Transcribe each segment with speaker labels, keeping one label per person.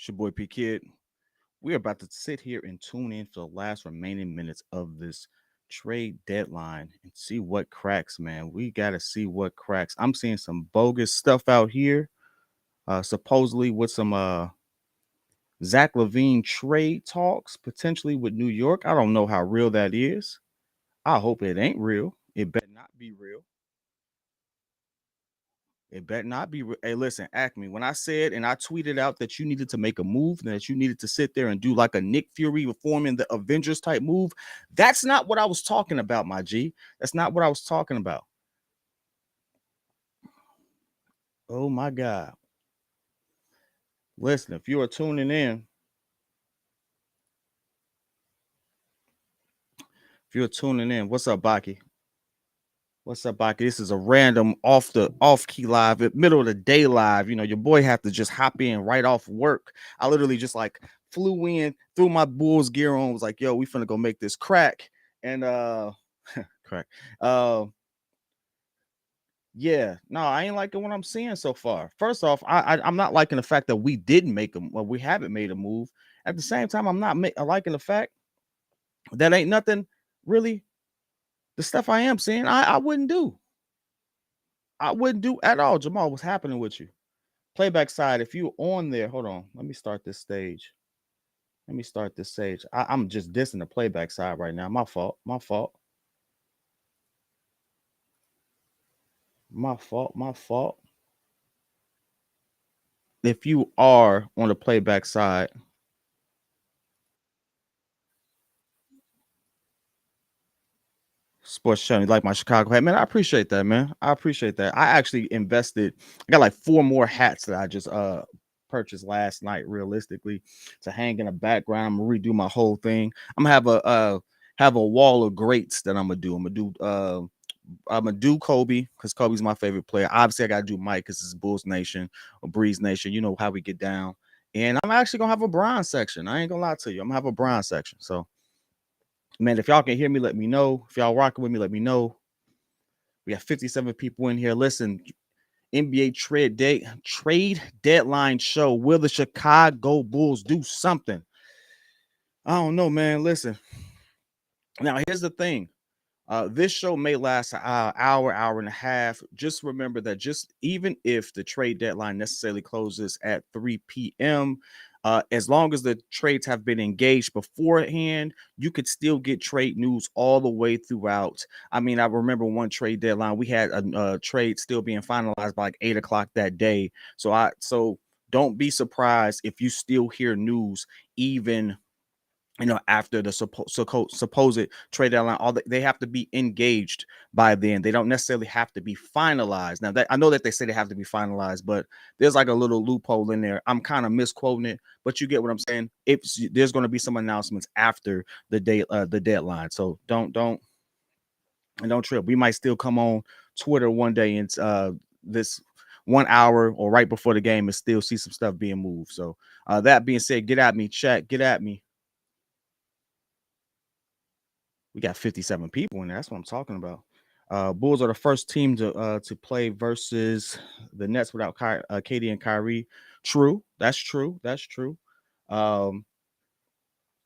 Speaker 1: It's your boy P Kid. We're about to sit here and tune in for the last remaining minutes of this trade deadline and see what cracks, man. We gotta see what cracks. I'm seeing some bogus stuff out here. Supposedly with some Zach LaVine trade talks, potentially with New York. I don't know how real that is. I hope it ain't real. It better not be real. It better not be. Hey, listen, Acme. When I said and I tweeted out that you needed to make a move, and that you needed to sit there and do like a Nick Fury reforming the Avengers type move, that's not what I was talking about, my G. That's not what I was talking about. Oh my God. Listen, if you are tuning in, what's up, Baki? What's up, Baki? This is a random off key live, middle of the day live. You know, your boy had to just hop in right off work. I literally just like flew in, threw my Bulls gear on, was like, yo, we finna go make this crack. And crack. Yeah, no, I ain't liking what I'm seeing so far. First off, I'm not liking the fact that we didn't make them, well, we haven't made a move. At the same time, I'm not liking the fact that ain't nothing really the stuff I am seeing, I wouldn't do. I wouldn't do at all. Jamal, what's happening with you? Playback side, if you on there, hold on. Let me start this stage. I'm just dissing the playback side right now. My fault. If you are on the playback side, sports channel, like my Chicago hat, man. I appreciate that, man. I appreciate that. I actually invested. I got like 4 more hats that I just purchased last night. Realistically, to hang in the background. I'm gonna redo my whole thing. I'm gonna have a wall of greats that I'm gonna do. I'm gonna do Kobe because Kobe's my favorite player. Obviously, I gotta do Mike because it's Bulls Nation or Breeze Nation. You know how we get down. And I'm actually gonna have a bronze section. I ain't gonna lie to you. I'm gonna have a bronze section. So, man, if y'all can hear me, let me know. If y'all rocking with me, let me know. We got 57 people in here. Listen, NBA trade deadline show. Will the Chicago Bulls do something? I don't know, man. Listen. Now, here's the thing. This show may last an hour and a half. Just remember that just even if the trade deadline necessarily closes at 3 p.m., as long as the trades have been engaged beforehand, you could still get trade news all the way throughout. I mean, I remember one trade deadline, we had a trade still being finalized by like 8 o'clock that day. So don't be surprised if you still hear news even after the supposed trade deadline. They have to be engaged by then. They don't necessarily have to be finalized. Now, that I know that they say they have to be finalized, but there's like a little loophole in there. I'm kind of misquoting it, but you get what I'm saying. If there's going to be some announcements after the deadline, so don't trip. We might still come on Twitter one day and this 1 hour or right before the game and still see some stuff being moved. So that being said, get at me, chat. Get at me. We got 57 people in there. That's what I'm talking about. Bulls are the first team to play versus the Nets without KD and Kyrie. True. That's true. Um,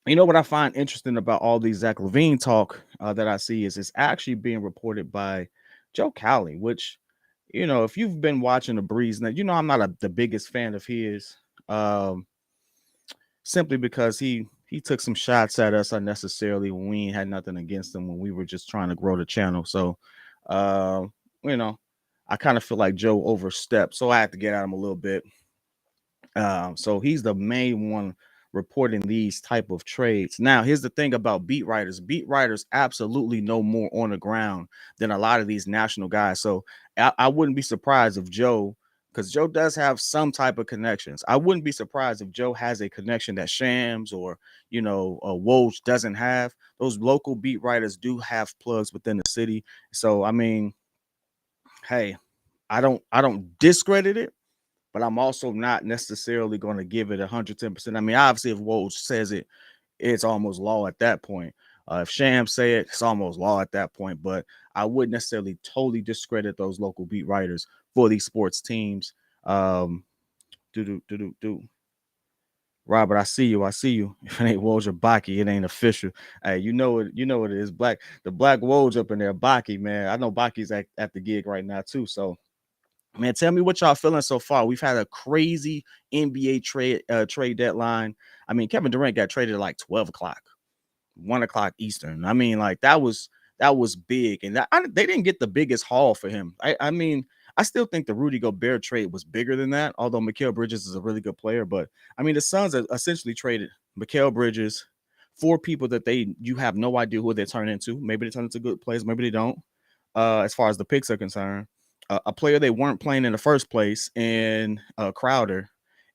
Speaker 1: you know what I find interesting about all these Zach LaVine talk that I see is it's actually being reported by Joe Cowley, which, if you've been watching the Breeze, now, I'm not the biggest fan of his, simply because he took some shots at us unnecessarily when we ain't had nothing against him, when we were just trying to grow the channel. So, uh, I kind of feel like Joe overstepped, so I had to get at him a little bit. So he's the main one reporting these type of trades. Now, here's the thing about beat writers. Beat writers absolutely know more on the ground than a lot of these national guys. So I wouldn't be surprised if Joe, because Joe does have some type of connections. I wouldn't be surprised if Joe has a connection that Shams or Woj doesn't have. Those local beat writers do have plugs within the city. So I mean, hey, I don't discredit it, but I'm also not necessarily going to give it 110%. I mean, obviously, if Woj says it, it's almost law at that point. If Sham say it, it's almost law at that point. But I wouldn't necessarily totally discredit those local beat writers for these sports teams. Do. Robert, I see you. I see you. If it ain't Woj or Baki, it ain't official. Hey, you know it. You know what it is. The black Woj up in there. Baki, man. I know Baki's at the gig right now too. So, man, tell me what y'all feeling so far. We've had a crazy NBA trade deadline. I mean, Kevin Durant got traded at like 12 o'clock. 1 o'clock Eastern. I mean, like that was big, and they didn't get the biggest haul for him. I mean, I still think the Rudy Gobert trade was bigger than that. Although Mikal Bridges is a really good player, but I mean, the Suns essentially traded Mikal Bridges for people that you have no idea who they turn into. Maybe they turn into good players, maybe they don't. As far as the picks are concerned, a player they weren't playing in the first place, in Crowder,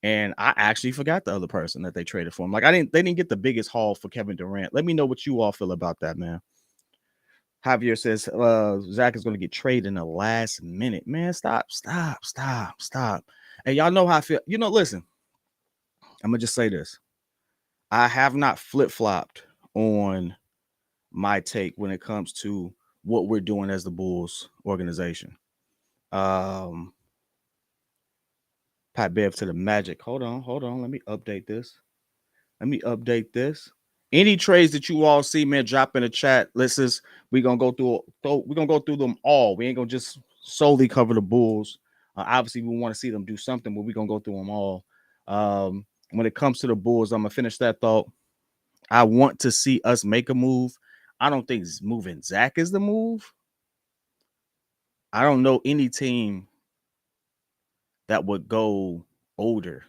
Speaker 1: and I actually forgot the other person that they traded for him. Like they didn't get the biggest haul for Kevin Durant. Let me know what you all feel about that, man. Javier says Zach is going to get traded in the last minute. Man, stop. And y'all know how I feel. Listen, I'm gonna just say this. I have not flip-flopped on my take when it comes to what we're doing as the Bulls organization. Um, Pat Bev to the Magic. Hold on. Let me update this. Any trades that you all see, man, drop in the chat. We're gonna go through them all. We ain't gonna just solely cover the Bulls. Obviously, we want to see them do something, but we're gonna go through them all. When it comes to the Bulls, I'm gonna finish that thought. I want to see us make a move. I don't think moving Zach is the move. I don't know any team that would go older.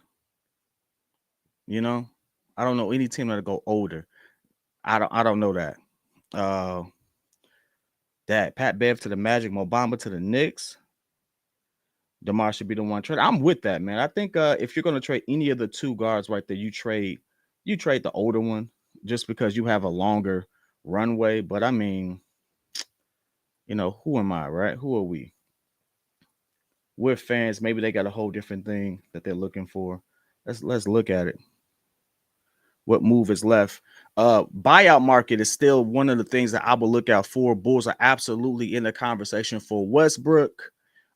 Speaker 1: I don't know any team that'll go older. I don't know that. Uh that Pat Bev to the Magic, Mobamba to the Knicks. DeMar should be the one trade. I'm with that, man. I think if you're gonna trade any of the two guards right there, you trade the older one just because you have a longer runway. But I mean, who am I, right? Who are we? We're fans. Maybe they got a whole different thing that they're looking for. Let's look at it. What move is left? Buyout market is still one of the things that I will look out for. Bulls are absolutely in the conversation for Westbrook.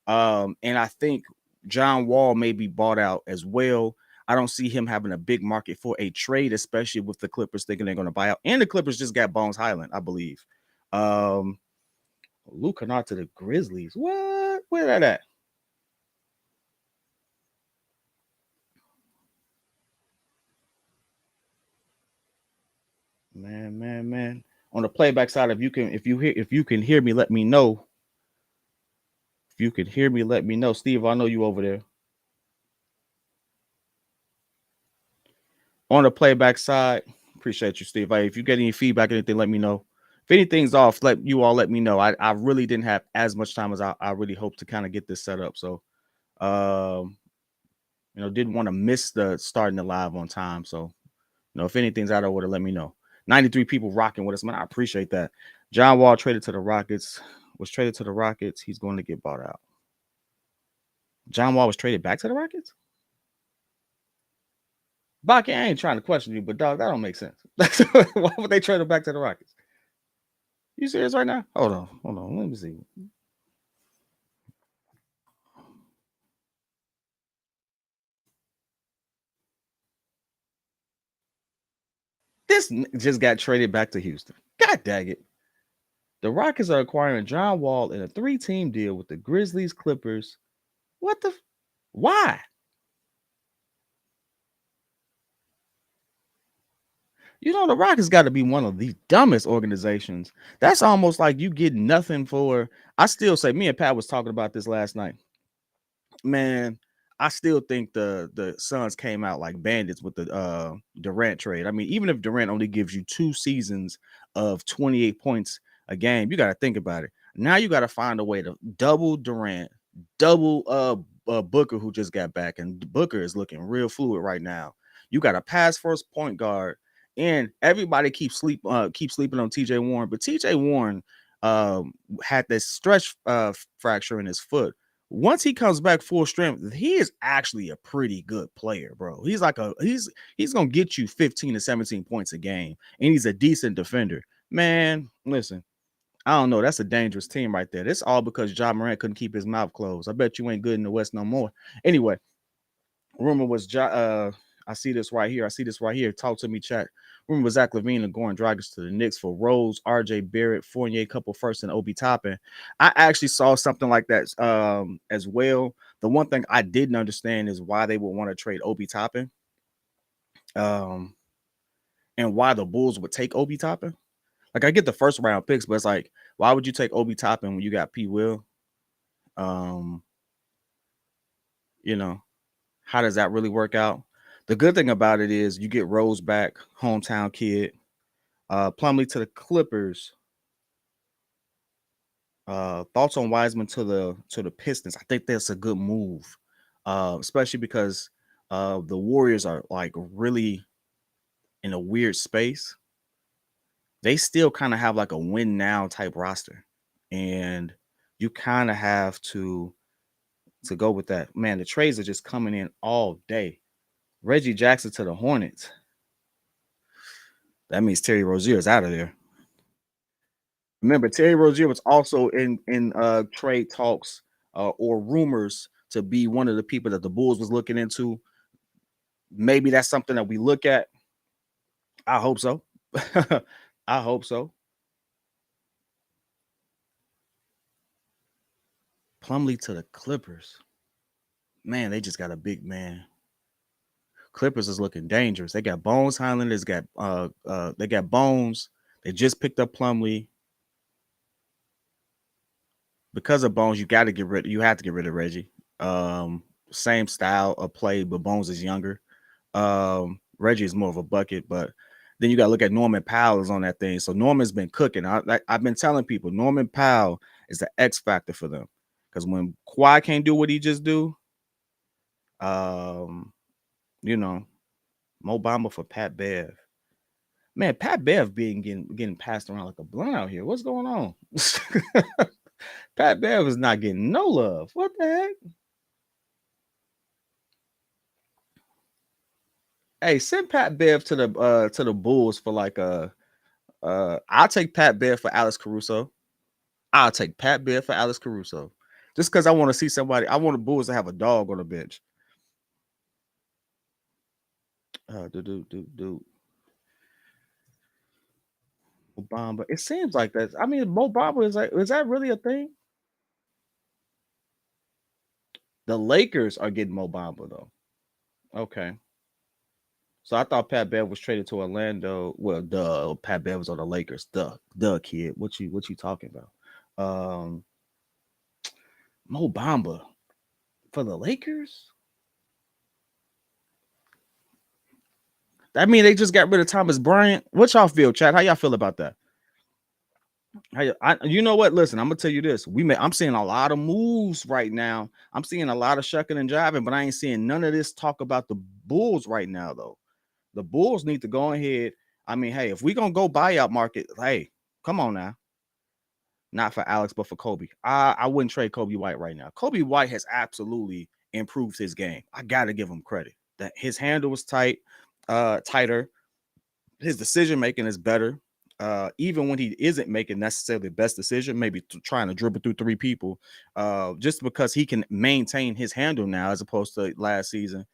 Speaker 1: And I think John Wall may be bought out as well. I don't see him having a big market for a trade, especially with the Clippers thinking they're going to buy out. And the Clippers just got Bones Highland, I believe. Luke Kennard to the Grizzlies. What? Where that at? Man. On the playback side, if you can hear me, let me know. If you can hear me, let me know. Steve, I know you over there. On the playback side, appreciate you, Steve. If you get any feedback, anything, let me know. If anything's off, let me know. I really didn't have as much time as I really hoped to kind of get this set up. So, didn't want to miss the starting the live on time. So, if anything's out of order, let me know. 93 people rocking with us, man. I appreciate that. John Wall traded to the Rockets. Was traded to the Rockets. He's going to get bought out. John Wall was traded back to the Rockets? Baki, I ain't trying to question you, but dog, that don't make sense. Why would they trade him back to the Rockets? You serious right now? Hold on. Let me see. This just got traded back to Houston. God dang it. The Rockets are acquiring John Wall in a 3-team deal with the Grizzlies, Clippers. What the? Why? The Rockets got to be one of the dumbest organizations. That's almost like you get nothing for. I still say, me and Pat was talking about this last night. Man, I still think the Suns came out like bandits with the Durant trade. I mean, even if Durant only gives you 2 seasons of 28 points a game, you got to think about it. Now you got to find a way to double Durant, double Booker, who just got back, and Booker is looking real fluid right now. You got a pass first point guard, and everybody keeps sleeping on TJ Warren, but TJ Warren had this stretch fracture in his foot. Once he comes back full strength, he is actually a pretty good player, bro. He's gonna get you 15 to 17 points a game, and he's a decent defender. Man, listen, I don't know. That's a dangerous team right there. This all because Ja Morant couldn't keep his mouth closed. I bet you ain't good in the West no more. Anyway, rumor was I see this right here. I see this right here. Talk to me, chat. Remember Zach LaVine and Goran Dragic to the Knicks for Rose, RJ Barrett, Fournier, couple first, and Obi Toppin. I actually saw something like that as well. The one thing I didn't understand is why they would want to trade Obi Toppin, and why the Bulls would take Obi Toppin. Like, I get the first round picks, but it's like, why would you take Obi Toppin when you got P. Will? You know, how does that really work out? The good thing about it is you get Rose back, hometown kid. Plumlee to the Clippers. Thoughts on Wiseman to the Pistons? I think that's a good move, especially because the Warriors are like really in a weird space. They still kind of have like a win now type roster, and you kind of have to go with that. Man, the trades are just coming in all day. Reggie Jackson to the Hornets. That means Terry Rozier is out of there. Remember, Terry Rozier was also in trade talks or rumors to be one of the people that the Bulls was looking into. Maybe that's something that we look at. I hope so. I hope so. Plumlee to the Clippers. Man, they just got a big man. Clippers is looking dangerous. They got Bones Highlanders, they got Bones. They just picked up Plumlee. Because of Bones, you have to get rid of Reggie. Same style of play, but Bones is younger. Reggie is more of a bucket, but then you got to look at Norman Powell is on that thing. So Norman's been cooking. I've been telling people Norman Powell is the X factor for them, because when Kawhi can't do what he just do, you know, Mo Bamba for Pat Bev. Man, Pat Bev getting passed around like a blunt out here. What's going on? Pat Bev is not getting no love. What the heck? Hey, send Pat Bev to the Bulls for like I'll take Pat Bev for Alex Caruso. I'll take Pat Bev for Alex Caruso. Just because I want to see somebody. I want the Bulls to have a dog on the bench. Mo Bamba. It seems like that. I mean, Mo Bamba is that really a thing? The Lakers are getting Mo Bamba though. Okay. So I thought Pat Bev was traded to Orlando. Well, duh, Pat Bev was on the Lakers. Duh, kid. What you talking about? Mo Bamba for the Lakers? That mean they just got rid of Thomas Bryant. What y'all feel, Chad? How y'all feel about that? You know what? Listen, I'm gonna tell you this. I'm seeing a lot of moves right now. I'm seeing a lot of shucking and jiving, but I ain't seeing none of this talk about the Bulls right now, though. The Bulls need to go ahead. I mean, hey, if we gonna go buyout market, hey, come on now. Not for Alex, but for Kobe. I wouldn't trade Kobe White right now. Kobe White has absolutely improved his game. I gotta give him credit. That his handle was tighter. His decision making is better. Even when he isn't making necessarily the best decision, maybe trying to dribble through three people, just because he can maintain his handle now as opposed to last season,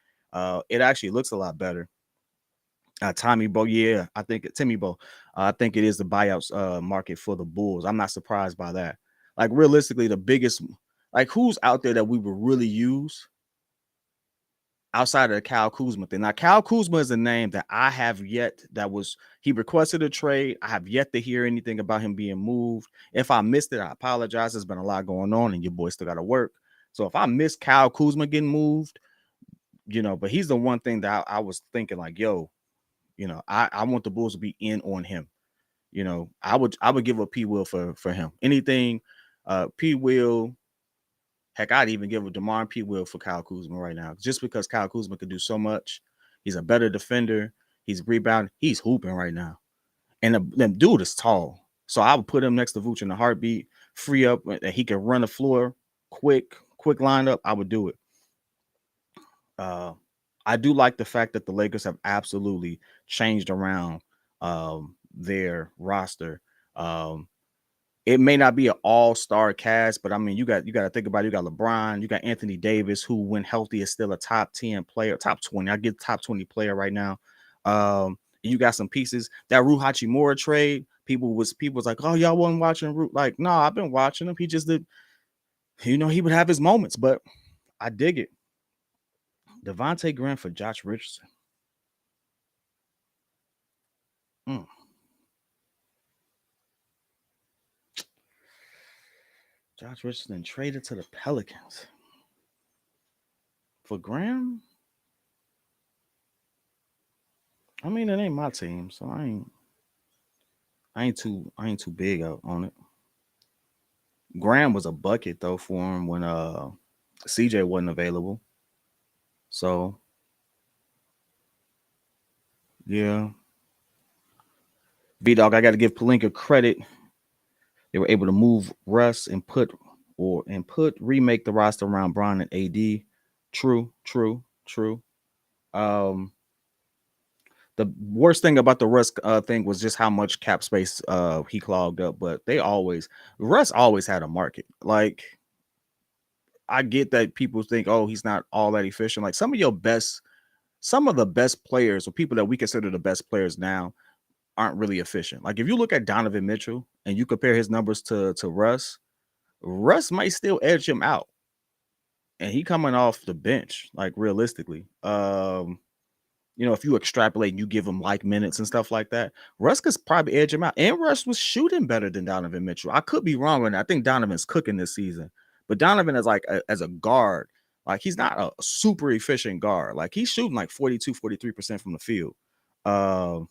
Speaker 1: it actually looks a lot better. Tommy Bo, yeah, I think Timmy Bo. I think it is the buyouts market for the Bulls. I'm not surprised by that. Like, realistically, the biggest, like, who's out there that we would really use outside of the Kyle Kuzma thing? Now, Kyle Kuzma is a name that I have yet, he requested a trade. I have yet to hear anything about him being moved. If I missed it, I apologize. There's been a lot going on, and your boy still got to work. So if I missed Kyle Kuzma getting moved, but he's the one thing that I was thinking, like, yo, I want the Bulls to be in on him. I would give up P. Will for him. Anything, P. Will. Heck, I'd even give a DeMar P. Will for Kyle Kuzma right now, just because Kyle Kuzma could do so much. He's a better defender. He's rebounding. He's hooping right now, and the dude is tall. So I would put him next to Vooch in a heartbeat. Free up, and he can run the floor quick lineup. I would do it. I do like the fact that the Lakers have absolutely changed around their roster. It may not be an all-star cast, but I mean, you got to think about it. You got LeBron, you got Anthony Davis, who when healthy is still a top 10 player, top 20. I get top 20 player right now. You got some pieces. That Rui Hachimura trade, people was like, oh, y'all wasn't watching Rui. Like, no, I've been watching him. He just did, he would have his moments, but I dig it. Devontae Graham for Josh Richardson. Mm. Josh Richardson traded to the Pelicans for Graham. I mean, it ain't my team, so I ain't too big out on it. Graham was a bucket though for him when CJ wasn't available. So yeah. V Dog, I gotta give Palinka credit. They were able to move Russ and put remake the roster around Bron and AD. True, true, true. Um the worst thing about the Russ thing was just how much cap space he clogged up, but Russ always had a market. Like I get that people think, oh, he's not all that efficient. Like some of the best players or people that we consider the best players now aren't really efficient. Like if you look at Donovan Mitchell and you compare his numbers to Russ, Russ might still edge him out. And he coming off the bench, like realistically. If you extrapolate and you give him like minutes and stuff like that, Russ could probably edge him out. And Russ was shooting better than Donovan Mitchell. I could be wrong on that. I think Donovan's cooking this season, but Donovan is like as a guard, like he's not a super efficient guard. Like he's shooting like 42, 43% from the field. Um,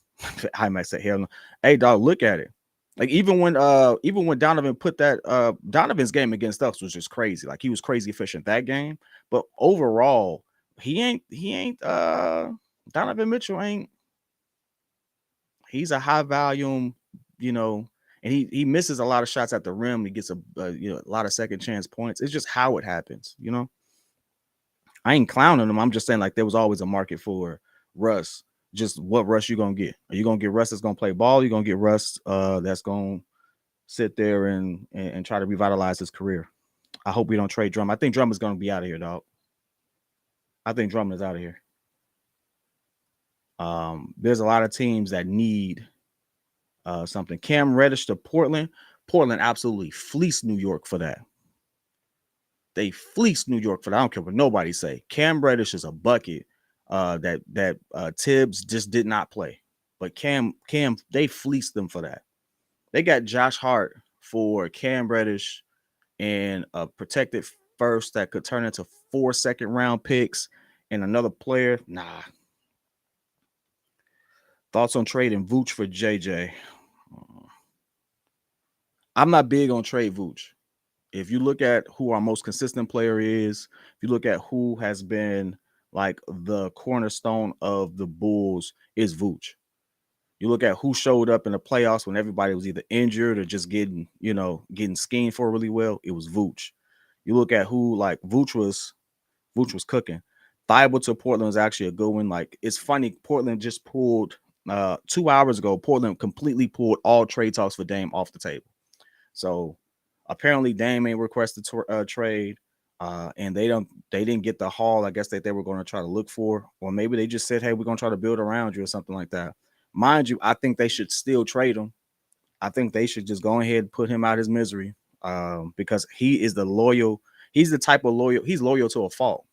Speaker 1: I might say, hell no. Hey dog, look at it. Like even when Donovan put that Donovan's game against us was just crazy. Like he was crazy efficient that game. But overall, he ain't Donovan Mitchell ain't he's a high volume, you know, and he misses a lot of shots at the rim. He gets a lot of second chance points. It's just how it happens. I ain't clowning him. I'm just saying like there was always a market for Russ. Just what Russ you gonna get? Are you gonna get Russ that's gonna play ball? You gonna get Russ that's gonna sit there and try to revitalize his career? I hope we don't trade Drum. I think Drum is gonna be out of here, dog. I think Drummond is out of here. There's a lot of teams that need something. Cam Reddish to Portland. Portland absolutely fleeced New York for that. They fleeced New York for that. I don't care what nobody say. Cam Reddish is a bucket that Tibbs just did not play. But Cam, they fleeced them for that. They got Josh Hart for Cam Reddish and a protected first that could turn into 4 second-round picks and another player. Nah. Thoughts on trading Vooch for JJ? I'm not big on trade Vooch. If you look at who our most consistent player is, if you look at who has been like the cornerstone of the Bulls, is Vooch. You look at who showed up in the playoffs when everybody was either injured or just getting schemed for really well. It was Vooch. You look at who like Vooch was cooking. Thibault to Portland was actually a good one. Like it's funny, Portland just pulled 2 hours ago. Portland completely pulled all trade talks for Dame off the table. So apparently Dame ain't requested trade, and they didn't get the haul I guess that they were going to try to look for, or maybe they just said, hey, we're going to try to build around you or something like that. Mind you, I think they should still trade him. I think they should just go ahead and put him out his misery, because he's the type of loyal, he's loyal to a fault.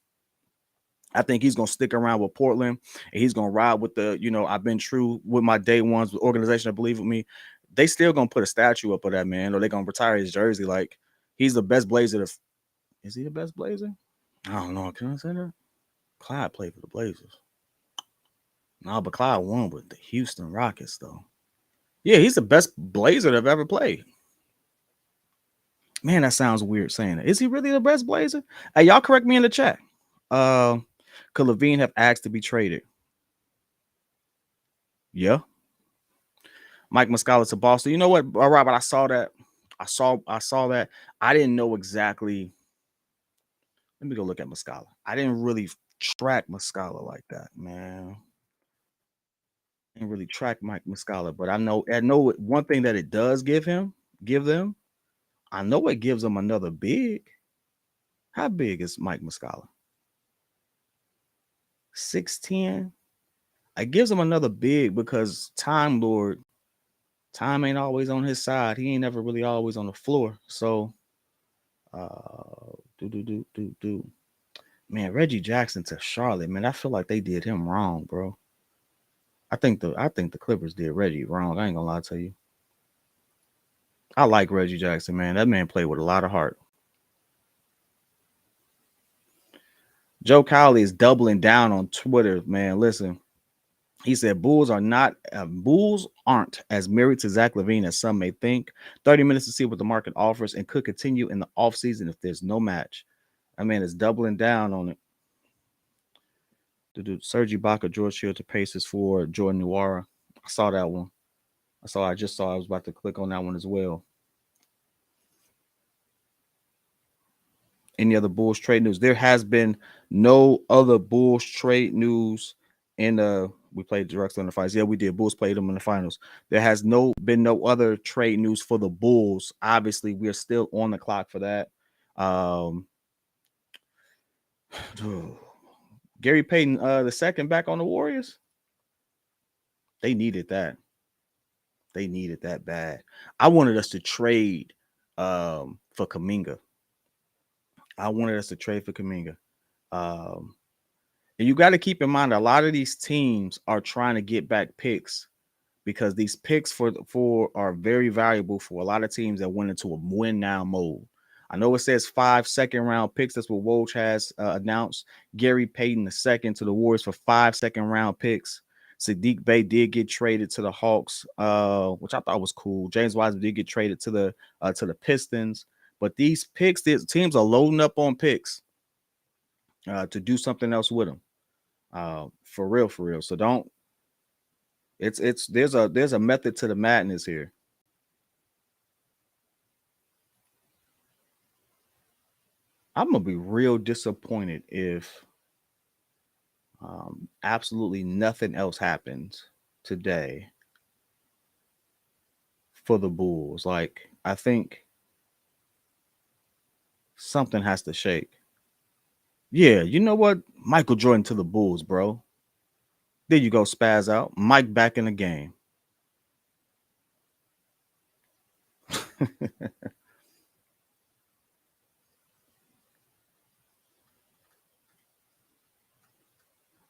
Speaker 1: I think he's gonna stick around with Portland and he's gonna ride with I've been true with my day ones with organization that believe with me. They still gonna put a statue up of that man, or they're gonna retire his jersey. Like he's the best Blazer. Is he the best Blazer? I don't know. Can I say that? Clyde played for the Blazers. No, but Clyde won with the Houston Rockets, though. Yeah, he's the best Blazer they've ever played. Man, that sounds weird saying it. Is he really the best Blazer? Hey, y'all correct me in the chat. Could LaVine have asked to be traded? Yeah. Mike Muscala to Boston. You know what, Robert? I saw that. I saw that. I didn't know exactly. Let me go look at Muscala. I didn't really track Muscala like that, man. I didn't really track Mike Muscala, but I know one thing that it does give them. I know it gives them another big. How big is Mike Muscala? 6'10". It gives him another big because Time Lord, time ain't always on his side. He ain't never really always on the floor. So do. Man, Reggie Jackson to Charlotte, man. I feel like they did him wrong, bro. I think the Clippers did Reggie wrong. I ain't gonna lie to you. I like Reggie Jackson, man. That man played with a lot of heart. Joe Cowley is doubling down on Twitter, man. Listen, he said Bulls aren't as married to Zach LaVine as some may think. 30 minutes to see what the market offers and could continue in the offseason if there's no match. That man is doubling down on it. Serge Ibaka, George Hill to Pacers for Jordan Nwora. I saw that one. I just saw. I was about to click on that one as well. Any other Bulls trade news? There has been no other Bulls trade news in the. We played directly in the finals. Yeah, we did. Bulls played them in the finals. There has been no other trade news for the Bulls. Obviously, we are still on the clock for that. Gary Payton, the second back on the Warriors. They needed that. They needed that bad. I wanted us to trade for Kuminga. And you got to keep in mind a lot of these teams are trying to get back picks because these picks for are very valuable for a lot of teams that went into a win now mode. I know it says 5 second-round picks. That's what Woj has announced. Gary Payton the second to the Warriors for 5 second-round picks. Sadiq Bey did get traded to the Hawks, which I thought was cool. James Wiseman did get traded to the Pistons. But these picks, these teams are loading up on picks to do something else with them. For real. So don't. There's a method to the madness here. I'm gonna be real disappointed if absolutely nothing else happens today for the Bulls. Like, I think something has to shake. Yeah, you know what? Michael Jordan to the Bulls, bro. There you go, spaz out. Mike back in the game.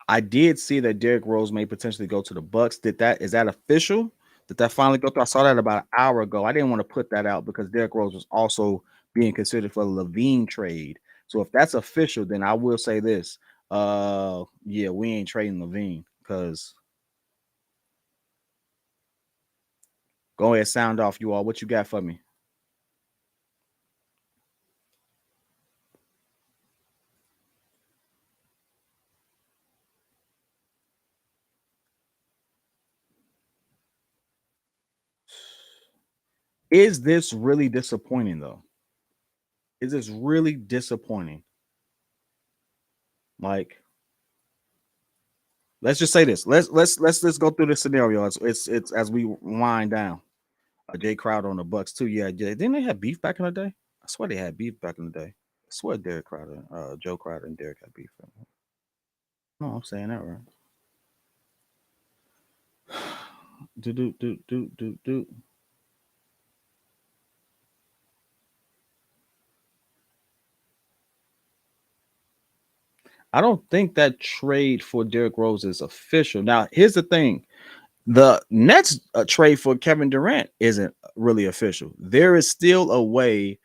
Speaker 1: I did see that Derrick Rose may potentially go to the Bucks. Is that official? Did that finally go through? I saw that about an hour ago. I didn't want to put that out because Derrick Rose was also being considered for the LaVine trade. So if that's official, then I will say this. Yeah, we ain't trading LaVine because go ahead, sound off, you all. What you got for me? Is this really disappointing though? Is this really disappointing? Like, let's just say this. Let's go through the scenario. It's as we wind down. Jay Crowder on the Bucks too. Yeah, didn't they have beef back in the day? I swear they had beef back in the day. I swear Derek Crowder, Joe Crowder, and Derek had beef. No, I'm saying that right. Do. I don't think that trade for Derrick Rose is official. Now, here's the thing: the Nets trade for Kevin Durant isn't really official. There is still a way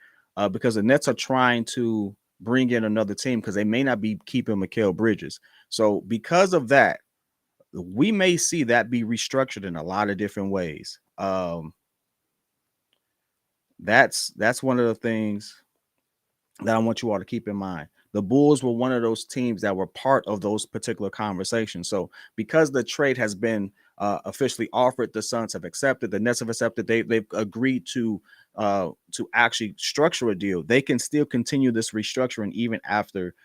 Speaker 1: because the Nets are trying to bring in another team because they may not be keeping Mikal Bridges. So because of that, we may see that be restructured in a lot of different ways. That's one of the things that I want you all to keep in mind. The Bulls were one of those teams that were part of those particular conversations. So because the trade has been officially offered, the Suns have accepted, the Nets have accepted, they've agreed to actually structure a deal. They can still continue this restructuring even after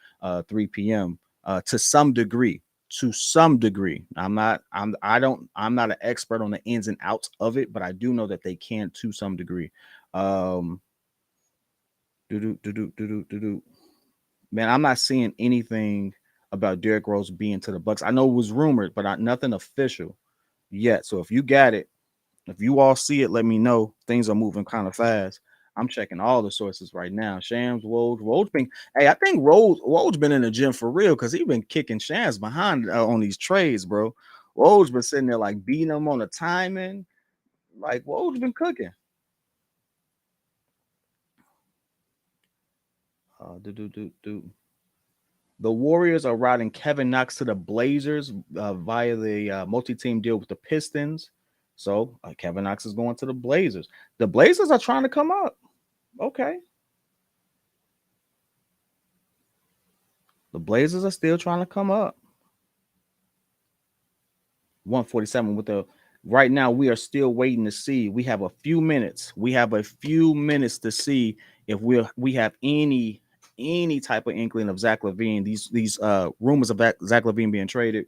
Speaker 1: 3 p.m. To some degree. To some degree. I'm not an expert on the ins and outs of it, but I do know that they can to some degree. Do do do do do do do do. Man, I'm not seeing anything about Derrick Rose being to the Bucks. I know it was rumored, but nothing official yet. So if you got it, if you all see it, let me know. Things are moving kind of fast. I'm checking all the sources right now. Shams, Woj been. Hey, I think Woj been in the gym for real because he been kicking Shams behind on these trades, bro. Woj been sitting there like beating him on the timing. Like Woj been cooking. Do do do do. The Warriors are routing Kevin Knox to the Blazers via the multi-team deal with the Pistons. So Kevin Knox is going to the Blazers. The Blazers are trying to come up. Okay. The Blazers are still trying to come up. 147 with the right now. We are still waiting to see. We have a few minutes. We have a few minutes to see if we have any type of inkling of Zach LaVine. These rumors of Zach LaVine being traded.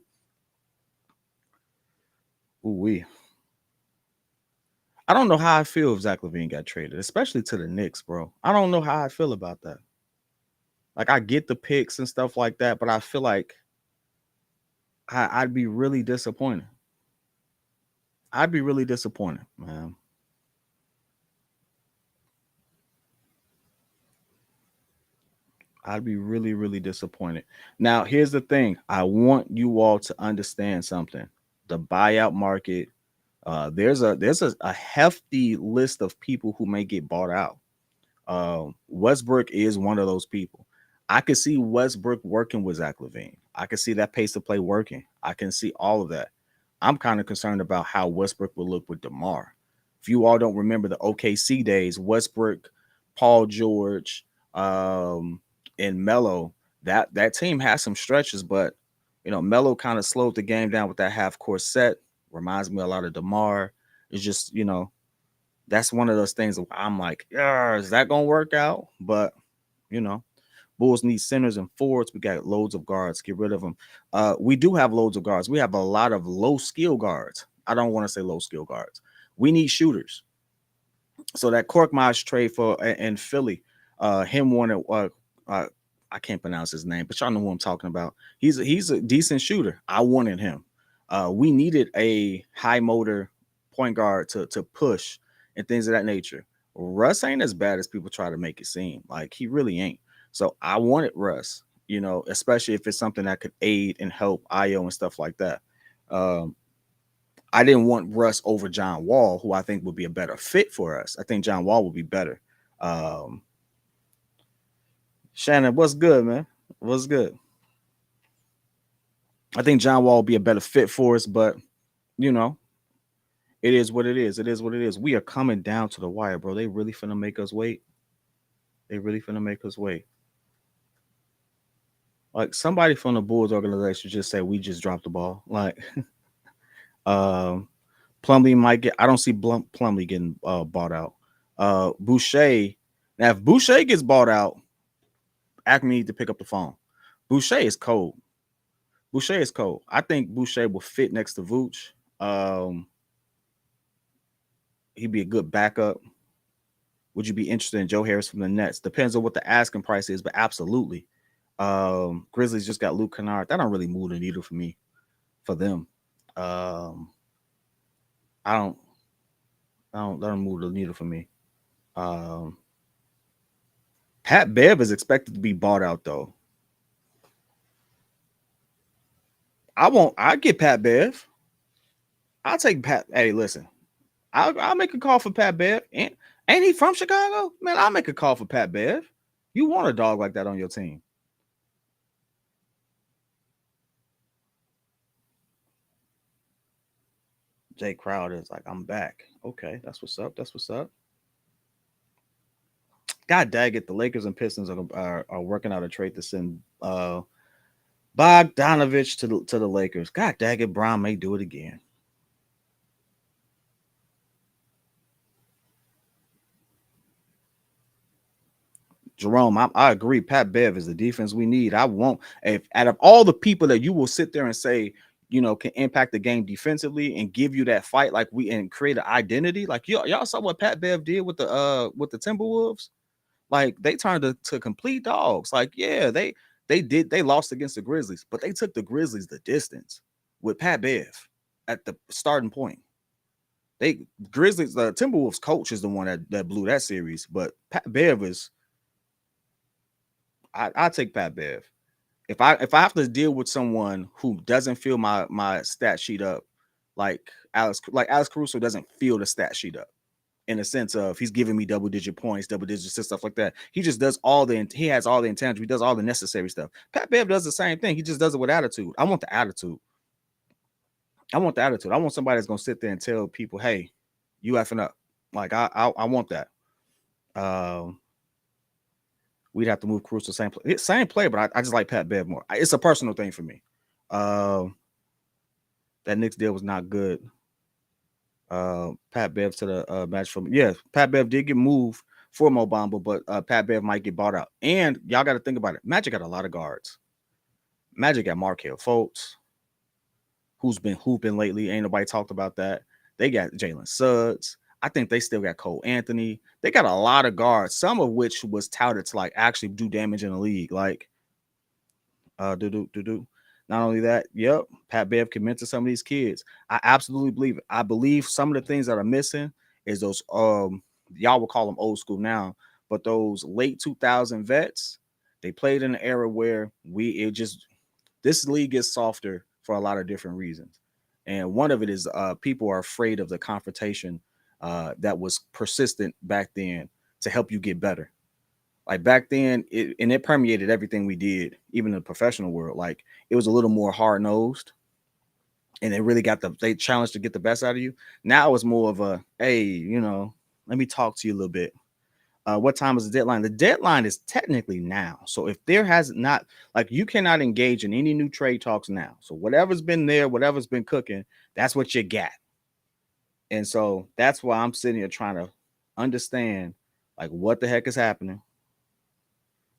Speaker 1: Ooh wee. I don't know how I feel if Zach LaVine got traded, especially to the Knicks, bro. I don't know how I feel about that. Like I get the picks and stuff like that, but I feel like I'd be really disappointed. I'd be really disappointed, man. I'd be really, really disappointed. Now, here's the thing. I want you all to understand something. The buyout market, there's a hefty list of people who may get bought out. Westbrook is one of those people. I could see Westbrook working with Zach LaVine. I can see that pace of play working. I can see all of that. I'm kind of concerned about how Westbrook will look with DeMar. If you all don't remember the OKC days, Westbrook, Paul George, and Melo, that team has some stretches, but Melo kind of slowed the game down with that half court set. Reminds me a lot of DeMar. It's just that's one of those things that I'm like, yeah, is that gonna work out? But you know, Bulls need centers and forwards. We got loads of guards. Get rid of them. We do have loads of guards. We have a lot of low skill guards. I don't want to say low skill guards. We need shooters. So that Korkmaz trade for in Philly, him wanted uh, I can't pronounce his name, but y'all know who I'm talking about. He's a decent shooter. I wanted him. We needed a high motor point guard to push and things of that nature. Russ ain't as bad as people try to make it seem. Like he really ain't. So I wanted Russ, especially if it's something that could aid and help IO and stuff like that. Um, I didn't want Russ over John Wall, who I think would be a better fit for us. I think John Wall would be better. Um, Shannon, what's good, man? What's good? I think John Wall will be a better fit for us, but you know, it is what it is. It is what it is. We are coming down to the wire, bro. They really finna make us wait. They really finna make us wait. Like somebody from the Bulls organization just said we just dropped the ball. Like, um, Plumlee might get. I don't see Plumlee getting bought out. Boucher. Now, if Boucher gets bought out, Acme need to pick up the phone. Boucher is cold. Boucher is cold. I think Boucher will fit next to Vooch. He'd be a good backup. Would you be interested in Joe Harris from the Nets? Depends on what the asking price is, but absolutely. Grizzlies just got Luke Kennard. That don't really move the needle for me, for them. Um, I don't, that don't move the needle for me. Um, Pat Bev is expected to be bought out though. I get Pat Bev. I'll take Pat. Hey, listen, I'll make a call for Pat Bev. Ain't he from Chicago? Man, I'll make a call for Pat Bev. You want a dog like that on your team? Jay Crowder is like, I'm back. Okay, that's what's up. That's what's up. God dang it, the Lakers and Pistons are working out a trade to send Bogdanovich to the Lakers. God dang it, Brown may do it again. Jerome, I agree. Pat Bev is the defense we need. I won't. If out of all the people that you will sit there and say, can impact the game defensively and give you that fight, and create an identity, like y'all saw what Pat Bev did with the Timberwolves. Like they turned to complete dogs. Like, yeah, they lost against the Grizzlies, but they took the Grizzlies the distance with Pat Bev at the starting point. They Grizzlies, the Timberwolves coach is the one that blew that series, but Pat Bev is I take Pat Bev. If I have to deal with someone who doesn't fill my stat sheet up, like Alex Caruso doesn't fill the stat sheet up in a sense of he's giving me double digit points, double digit assists, stuff like that. He just does he has all the intangible, he does all the necessary stuff. Pat Bev does the same thing. He just does it with attitude. I want the attitude. I want the attitude. I want somebody that's gonna sit there and tell people, hey, you effing up. Like I want that. Um, we'd have to move Caruso same play, but I just like Pat Bev more. It's a personal thing for me. That Knicks deal was not good. Pat Bev to the match for me. Yeah, Pat Bev did get moved for Mo Bamba, but Pat Bev might get bought out. And y'all got to think about it. Magic got a lot of guards. Magic got Markelle Fultz, who's been hooping lately. Ain't nobody talked about that. They got Jalen Suggs. I think they still got Cole Anthony. They got a lot of guards, some of which was touted to like actually do damage in the league. Like, do. Not only that, yep, Pat Bev can mentor some of these kids. I absolutely believe it. I believe some of the things that are missing is those y'all will call them old school now, but those late 2000 vets, they played in an era where this league is softer for a lot of different reasons. And one of it is people are afraid of the confrontation that was persistent back then to help you get better. Like back then, it permeated everything we did, even in the professional world. Like it was a little more hard nosed, and they challenged to get the best out of you. Now it's more of a, hey, let me talk to you a little bit. What time is the deadline? The deadline is technically now. So if there has not, like, you cannot engage in any new trade talks now. So whatever's been there, whatever's been cooking, that's what you got. And so that's why I'm sitting here trying to understand, like, what the heck is happening.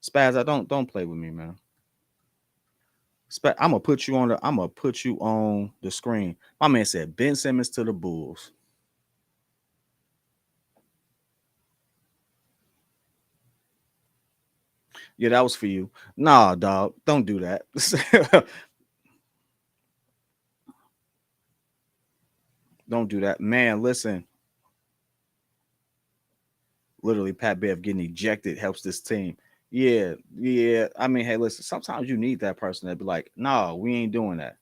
Speaker 1: Spaz, I don't play with me, man. I'm gonna put you on the screen. My man said Ben Simmons to the Bulls. Yeah, that was for you. Nah, dog, don't do that. Don't do that, man. Listen, literally, Pat Bev getting ejected helps this team. Yeah, yeah. I mean, hey, listen. Sometimes you need that person to be like, "No, we ain't doing that."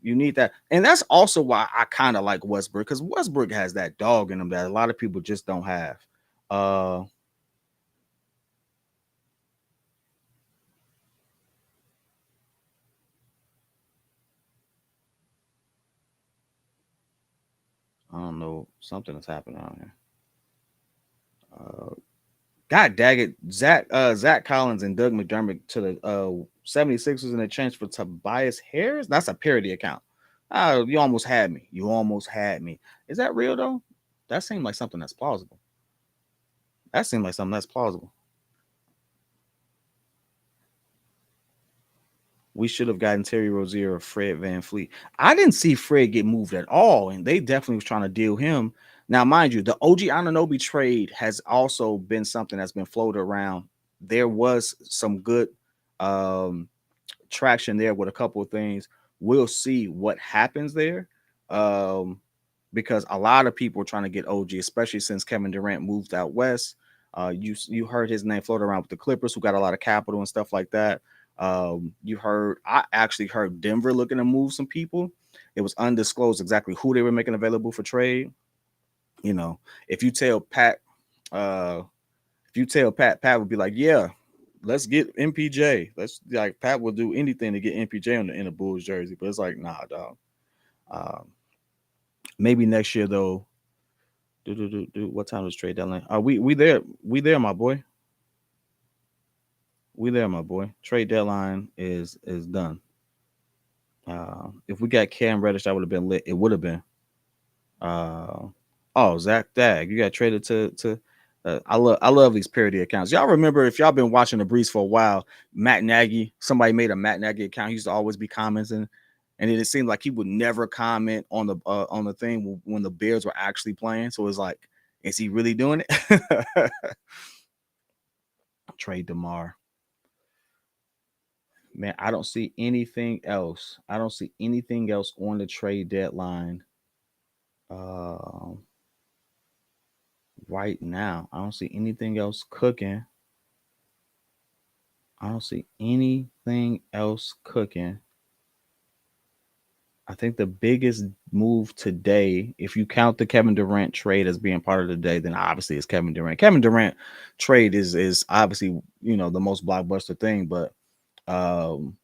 Speaker 1: You need that, and that's also why I kind of like Westbrook, because Westbrook has that dog in him that a lot of people just don't have. Uh, I don't know. Something is happening out here. Uh, God dang it. Zach Collins and Doug McDermott to the 76ers in exchange for Tobias Harris. That's a parody account. You almost had me. You almost had me. Is that real though? That seemed like something that's plausible. That seemed like something that's plausible. We should have gotten Terry Rozier or Fred Van Fleet. I didn't see Fred get moved at all, and they definitely was trying to deal him. Now, mind you, the OG Anunoby trade has also been something that's been floated around. There was some good traction there with a couple of things. We'll see what happens there. Because a lot of people are trying to get OG, especially since Kevin Durant moved out west. You heard his name float around with the Clippers, who got a lot of capital and stuff like that. I actually heard Denver looking to move some people. It was undisclosed exactly who they were making available for trade. If you tell Pat, Pat would be like, yeah, let's get MPJ. Let's like Pat will do anything to get MPJ in a Bulls jersey, but it's like, nah, dog. Um, maybe next year though. What time is trade deadline? We there? We there, my boy. We there, my boy. Trade deadline is done. If we got Cam Reddish, that would have been lit. It would have been. Uh, Zach Dag, you got traded to. I love these parody accounts. Y'all remember if y'all been watching the Breeze for a while, Matt Nagy, somebody made a Matt Nagy account. He used to always be commenting, and it seemed like he would never comment on the thing when the Bears were actually playing. So it's like, is he really doing it? Trade DeMar. Man, I don't see anything else. I don't see anything else on the trade deadline. Um, right now, I don't see anything else cooking. I don't see anything else cooking. I think the biggest move today, if you count the Kevin Durant trade as being part of the day, then obviously it's Kevin Durant. Kevin Durant trade is obviously, the most blockbuster thing, but um,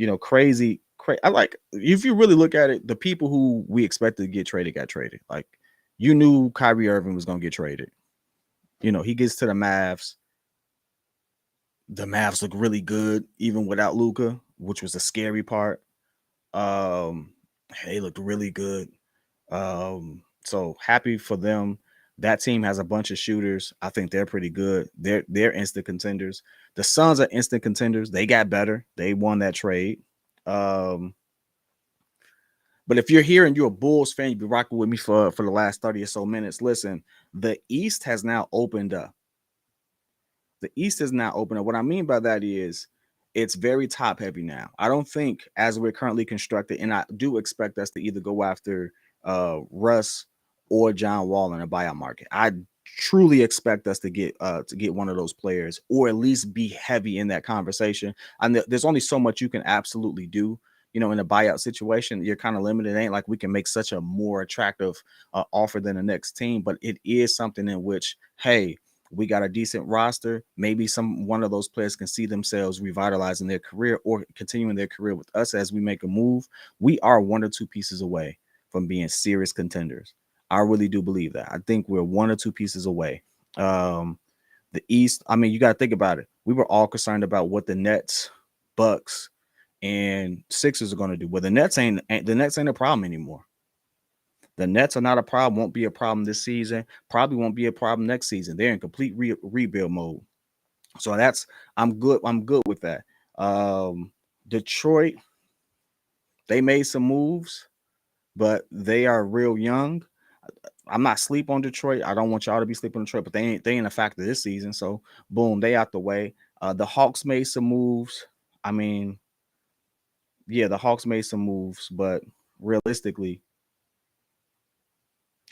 Speaker 1: I like, if you really look at it, the people who we expected to get traded got traded. Like, you knew Kyrie Irving was gonna get traded. He gets to the Mavs. The Mavs look really good even without Luka, which was a scary part. Um, they looked really good. So happy for them. That team has a bunch of shooters. I think they're pretty good. They're instant contenders. The Suns are instant contenders. They got better. They won that trade. Um, but if you're here and you're a Bulls fan, you've been rocking with me for the last 30 or so minutes. Listen, the East has now opened up. The East is now open. And what I mean by that is it's very top heavy now. I don't think, as we're currently constructed, and I do expect us to either go after Russ or John Wall in a buyout market. I truly expect us to get one of those players, or at least be heavy in that conversation. And there's only so much you can absolutely do. In a buyout situation, you're kind of limited. It ain't like we can make such a more attractive offer than the next team, but it is something in which, hey, we got a decent roster. Maybe one of those players can see themselves revitalizing their career or continuing their career with us as we make a move. We are one or two pieces away from being serious contenders. I really do believe that. I think we're one or two pieces away. The East, I mean, you got to think about it. We were all concerned about what the Nets, Bucks, and Sixers are going to do. Well, the Nets ain't a problem anymore. The Nets are not a problem, won't be a problem this season, probably won't be a problem next season. They're in complete rebuild mode. So I'm good. I'm good with that. Detroit, they made some moves, but they are real young. I'm not sleep on Detroit. I don't want y'all to be sleeping on Detroit, but they ain't a factor this season. So boom, they out the way. The Hawks made some moves. I mean, yeah, the Hawks made some moves, but realistically,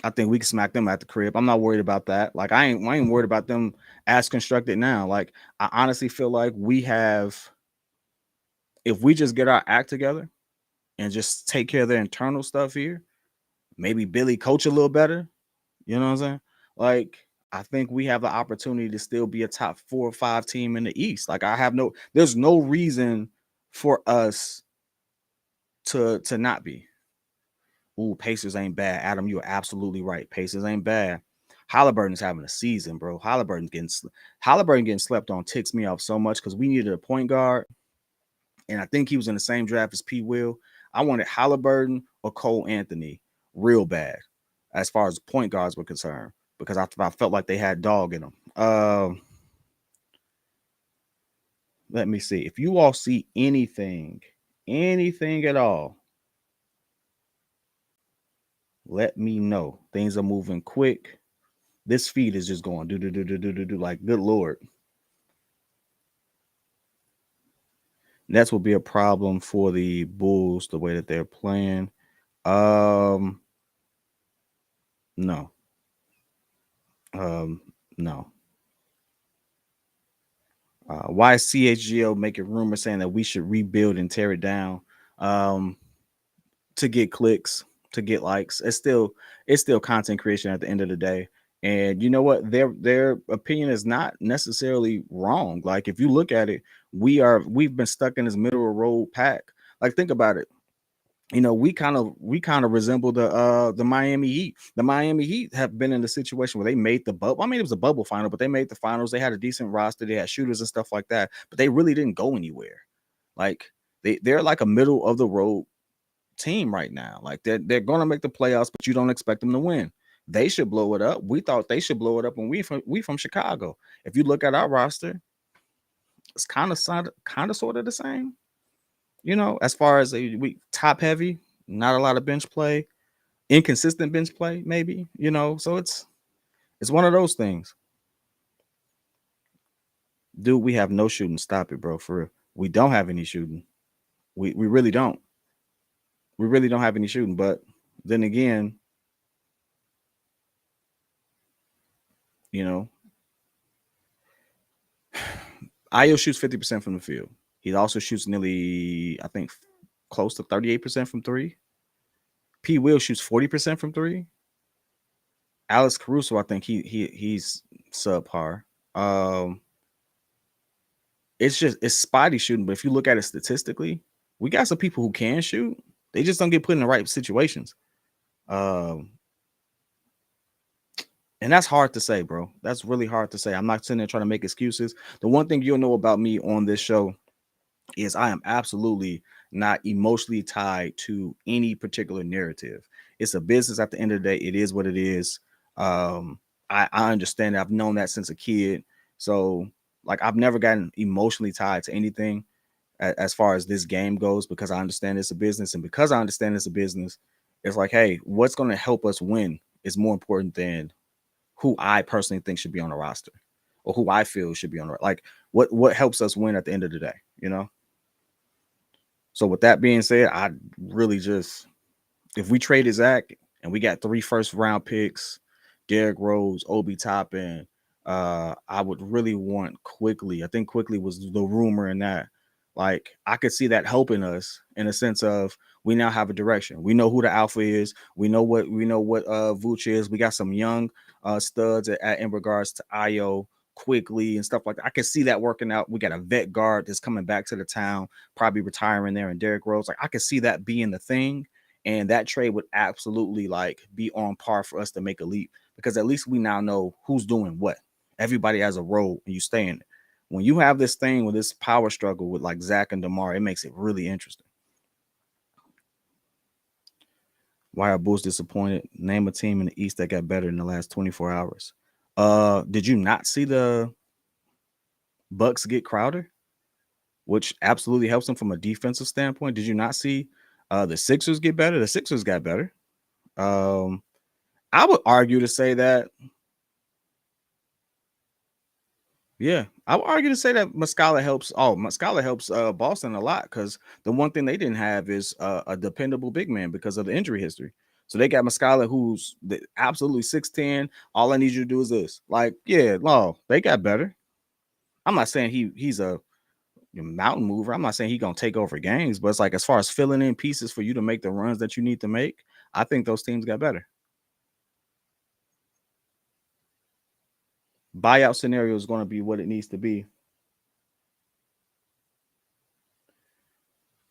Speaker 1: I think we can smack them at the crib. I'm not worried about that. Like, I ain't worried about them as constructed now. Like, I honestly feel like if we just get our act together and just take care of the internal stuff here, maybe Billy coach a little better. You know what I'm saying? Like, I think we have the opportunity to still be a top 4 or 5 team in the East. Like, there's no reason for us to not be. Ooh, Pacers ain't bad. Adam, you are absolutely right. Pacers ain't bad. Halliburton's having a season, bro. Halliburton getting slept on ticks me off so much because we needed a point guard, and I think he was in the same draft as P. Will. I wanted Halliburton or Cole Anthony real bad, as far as point guards were concerned, because I felt like they had dog in them. Let me see. If you all see anything at all, let me know. Things are moving quick. This feed is just going do. Like, good Lord. Nets will be a problem for the Bulls the way that they're playing. No. No. Why is CHGO making rumors saying that we should rebuild and tear it down? To get clicks, to get likes. It's still content creation at the end of the day. And you know what? Their opinion is not necessarily wrong. Like, if you look at it, we've been stuck in this middle of the road pack. Like, think about it. We kind of resemble the Miami Heat. The Miami Heat have been in the situation where they made the bubble. I mean, it was a bubble final, but they made the finals. They had a decent roster. They had shooters and stuff like that, but they really didn't go anywhere. Like, they're like a middle of the road team right now. Like, they're going to make the playoffs, but you don't expect them to win. They should blow it up. We thought they should blow it up when we from Chicago. If you look at our roster, it's kind of sort of the same. As far as we top heavy, not a lot of bench play, inconsistent bench play, maybe. So it's one of those things. Dude, we have no shooting. Stop it, bro. For real. We don't have any shooting. We really don't. We really don't have any shooting. But then again, you know, Io shoots 50% from the field. He also shoots nearly, I think, close to 38% from three. P. Will shoots 40% from three. Alex Caruso, I think he's subpar. Um, it's spotty shooting, but if you look at it statistically, we got some people who can shoot. They just don't get put in the right situations. Um, and that's hard to say, bro. That's really hard to say. I'm not sitting there trying to make excuses. The one thing you'll know about me on this show is I am absolutely not emotionally tied to any particular narrative. It's a business at the end of the day. It is what it is. Um, I understand that. I've known that since a kid. So, like, I've never gotten emotionally tied to anything as far as this game goes because I understand it's a business. And because I understand it's a business, it's like, hey, what's going to help us win is more important than who I personally think should be on the roster or who I feel should be on the like what helps us win at the end of the day, you know? So with that being said, I really just if we traded Zach and we got 3 first round picks, Derrick Rose, Obi Toppin, I would really want Quickly. I think Quickly was the rumor in that. Like I could see that helping us in a sense of we now have a direction. We know who the alpha is. We know what Vooch is. We got some young studs in regards to Io Quickly and stuff like that. I can see that working out. We got a vet guard that's coming back to the town, probably retiring there, and Derrick Rose. Like I could see that being the thing, and that trade would absolutely like be on par for us to make a leap because at least we now know who's doing what. Everybody has a role, and you stay in it. When you have this thing with this power struggle with like Zach and DeMar, it makes it really interesting. Why are Bulls disappointed? Name a team in the East that got better in the last 24 hours. Did you not see the Bucks get Crowder, which absolutely helps them from a defensive standpoint? Did you not see the Sixers get better? The Sixers got better. Um, I would argue to say that, yeah, I would argue to say that Muscala helps. Oh, Muscala helps Boston a lot because the one thing they didn't have is a dependable big man because of the injury history. So they got Muscala, who's absolutely 6'10". All I need you to do is this. Like, yeah, no, they got better. I'm not saying he's a mountain mover. I'm not saying he's gonna take over games, but it's like as far as filling in pieces for you to make the runs that you need to make, I think those teams got better. Buyout scenario is going to be what it needs to be.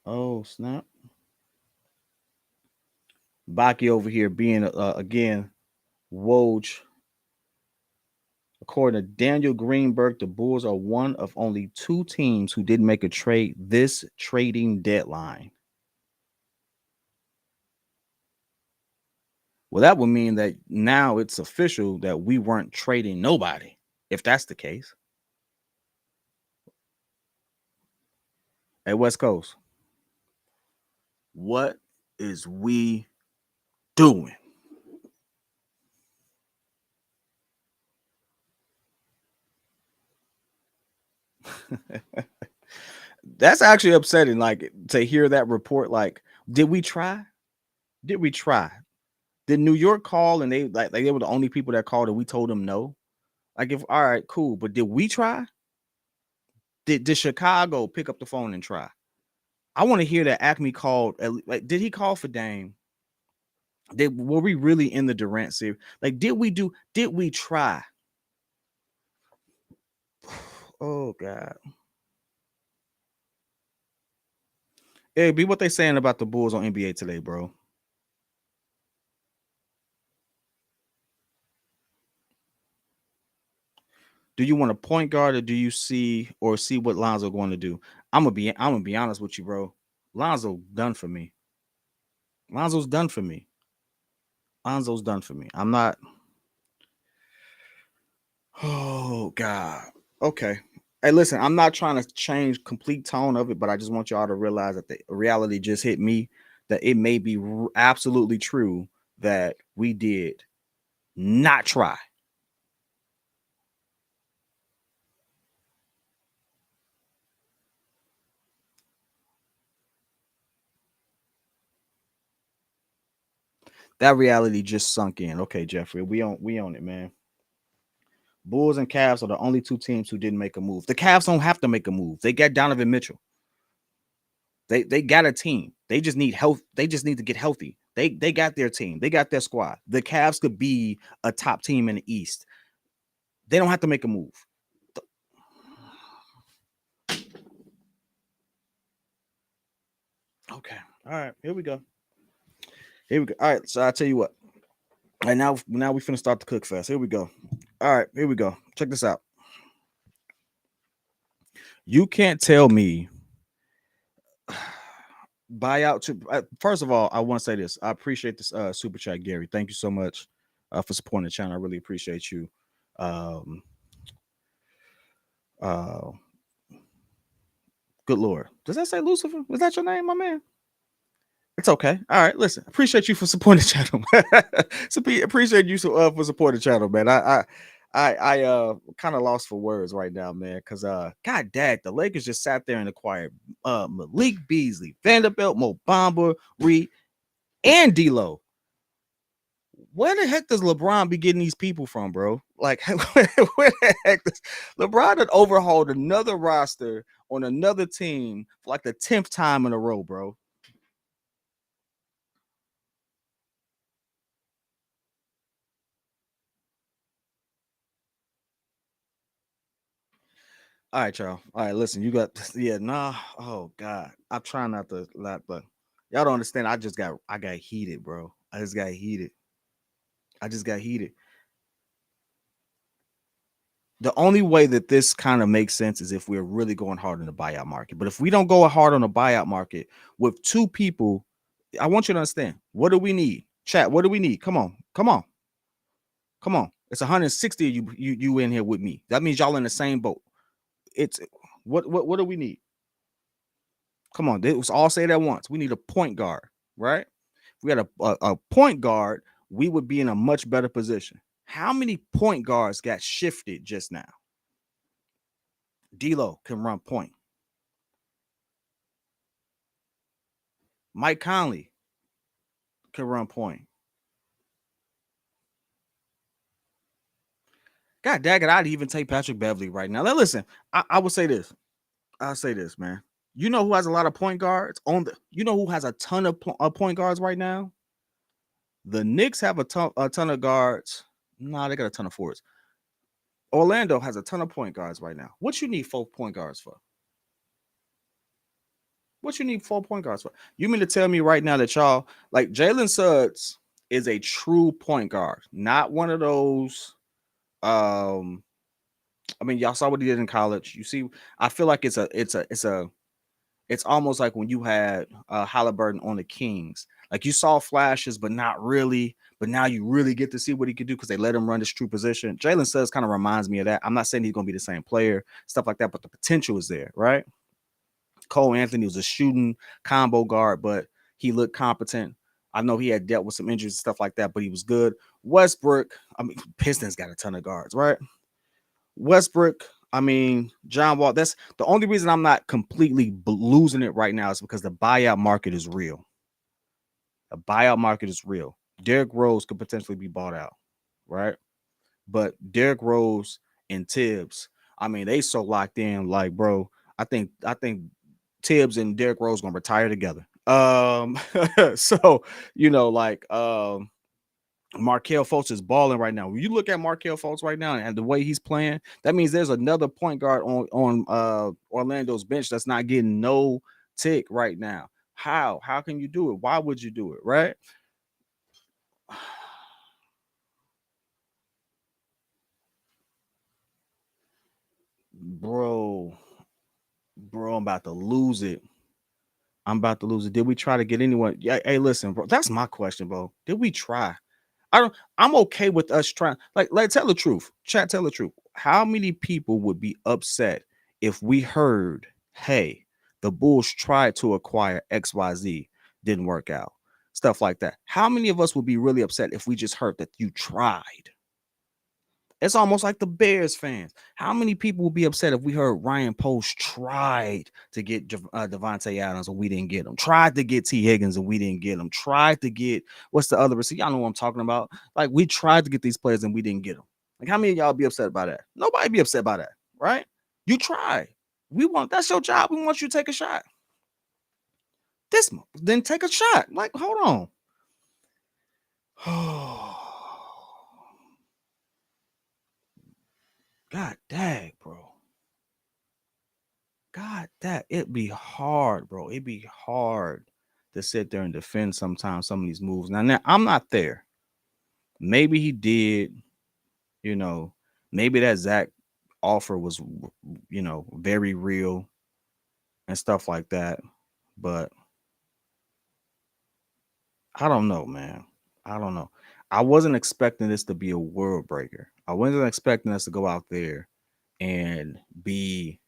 Speaker 1: Oh snap! Baki over here being again Woj. According to Daniel Greenberg, the Bulls are one of only 2 teams who didn't make a trade this trading deadline. Well, that would mean that now it's official that we weren't trading nobody. If that's the case, at West Coast, what is we doing? That's actually upsetting. Like to hear that report. Like, did we try? Did we try? Did New York call and they they were the only people that called and we told them no? Like, if all right, cool, but did we try? Did Chicago pick up the phone and try? I want to hear that Acme called. Like, did he call for Dame? Were we really in the Durant series? Like, did we do? Did we try? Oh God, it be what they saying about the Bulls on NBA today, bro. Do you want a point guard or do you see what Lonzo going to do? I'm gonna be honest with you, bro. Lonzo done for me. Lonzo's done for me. Lonzo's done for me. I'm not. Oh God. Okay. Hey, listen. I'm not trying to change complete tone of it, but I just want y'all to realize that the reality just hit me. That it may be absolutely true that we did not try. That reality just sunk in. Okay, Jeffrey, we own it, man. Bulls and Cavs are the only two teams who didn't make a move. The Cavs don't have to make a move. They got Donovan Mitchell. They got a team. They just need health. They just need to get healthy. They got their team. They got their squad. The Cavs could be a top team in the East. They don't have to make a move. Okay. All right. Here we go. Here we go. All right. So I'll tell you what. And now we finna start the cook fest. Here we go. All right. Here we go. Check this out. You can't tell me buyout to first of all, I want to say this. I appreciate this super chat, Gary. Thank you so much for supporting the channel. I really appreciate you. Um uh Good Lord. Does that say Lucifer? Was that your name, my man? It's okay. All right. Listen, appreciate you for supporting the channel. So appreciate you for supporting the channel, man. I kind of lost for words right now, man. Cause God dang, the Lakers just sat there and acquired Malik Beasley, Vanderbilt, Mo Bamba, Reed, and D'Lo. Where the heck does LeBron be getting these people from, bro? Like, where the heck does LeBron had overhauled another roster on another team for like the 10th time in a row, bro? All right, y'all. All right, listen, you got nah. Oh God. I'm trying not to laugh, but y'all don't understand. I got heated, bro. I just got heated. I just got heated. The only way that this kind of makes sense is if we're really going hard on the buyout market. But if we don't go hard on the buyout market with two people, I want you to understand, what do we need? Chat, what do we need? Come on, come on, come on. It's 160 of you in here with me. That means y'all in the same boat. It's what do we need? Come on, let's all say it at once. We need a point guard, right? If we had a point guard, we would be in a much better position. How many point guards got shifted just now? D'Lo can run point. Mike Conley can run point. God dang it, I'd even take Patrick Beverly right now. Now listen, I would say this. I'll say this, man. You know who has a lot of point guards on the? You know who has a ton of point guards right now? The Knicks have a ton of guards. Nah, they got a ton of forwards. Orlando has a ton of point guards right now. What you need 4 point guards for? What you need 4 point guards for? You mean to tell me right now that y'all like Jalen Suggs is a true point guard, not one of those. I mean, y'all saw what he did in college. You see, I feel like it's almost like when you had Halliburton on the Kings. Like you saw flashes, but not really. But now you really get to see what he could do because they let him run his true position. Jalen Suggs kind of reminds me of that. I'm not saying he's going to be the same player, stuff like that, but the potential is there, right? Cole Anthony was a shooting combo guard, but he looked competent. I know he had dealt with some injuries and stuff like that, but he was good. Westbrook, I mean, Pistons got a ton of guards, right? Westbrook, I mean, John Wall. That's the only reason I'm not completely losing it right now is because the buyout market is real. The buyout market is real. Derrick Rose could potentially be bought out, right? But Derrick Rose and Tibbs, I mean, they so locked in. Like, bro, I think Tibbs and Derrick Rose gonna retire together. So like Markelle Fultz is balling right now. When you look at Markelle Fultz right now and the way he's playing, that means there's another point guard on Orlando's bench that's not getting no tick right now. How can you do it? Why would you do it? Right, bro. I'm about to lose it. I'm about to lose it. Did we try to get anyone? Yeah. Hey, listen, bro. That's my question, bro. Did we try? I'm okay with us trying. Like, tell the truth. Chat, tell the truth. How many people would be upset if we heard, hey, the Bulls tried to acquire XYZ, didn't work out, stuff like that? How many of us would be really upset if we just heard that you tried? It's almost like the Bears fans. How many people would be upset if we heard Ryan Post tried to get Devontae Adams and we didn't get him? Tried to get T. Higgins and we didn't get him. Tried to get what's the other receiver? Y'all know what I'm talking about. Like we tried to get these players and we didn't get them. Like how many of y'all be upset by that? Nobody be upset by that, right? You try. That's your job. We want you to take a shot. Then take a shot. Like hold on. God dang, bro. God, it'd be hard, bro. It'd be hard to sit there and defend sometimes some of these moves. Now I'm not there. Maybe he did, maybe that Zach offer was, very real and stuff like that. But I don't know, man. I don't know. I wasn't expecting this to be a world breaker. I wasn't expecting us to go out there and be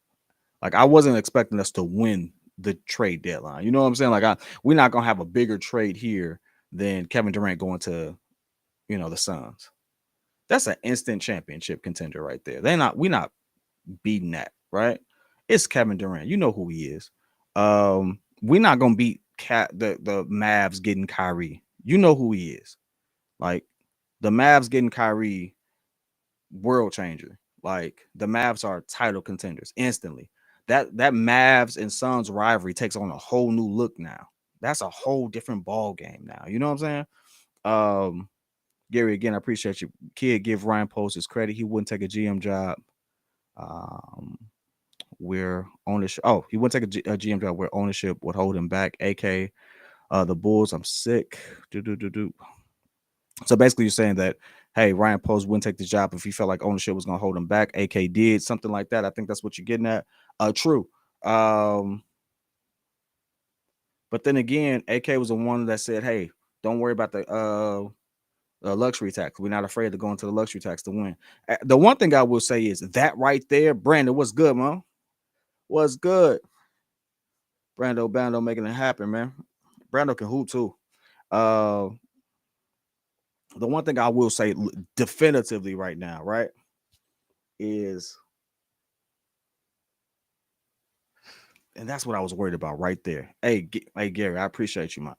Speaker 1: like, I wasn't expecting us to win the trade deadline. You know what I'm saying? Like, we're not gonna have a bigger trade here than Kevin Durant going to, the Suns. That's an instant championship contender right there. We're not beating that, right? It's Kevin Durant. You know who he is. We're not gonna beat the Mavs getting Kyrie. You know who he is. Like the Mavs getting Kyrie, world changer. Like the Mavs are title contenders instantly. That Mavs and Suns rivalry takes on a whole new look now. That's a whole different ball game now. You know what I'm saying? Gary, again, I appreciate you. Kid, give Ryan Post his credit. He wouldn't take a GM job. Where ownership. Oh, he wouldn't take a GM job where ownership would hold him back. AK, the Bulls. I'm sick. So basically, you're saying that, hey, Ryan Post wouldn't take the job if he felt like ownership was going to hold him back. AK did something like that. I think that's what you're getting at. True. But then again, AK was the one that said, hey, don't worry about the luxury tax. We're not afraid to go into the luxury tax to win. The one thing I will say is that right there, Brandon, what's good, man? What's good? Bando making it happen, man. Brando can hoop too. The one thing I will say definitively right now, right, is, and that's what I was worried about right there. Hey, Gary, I appreciate you, my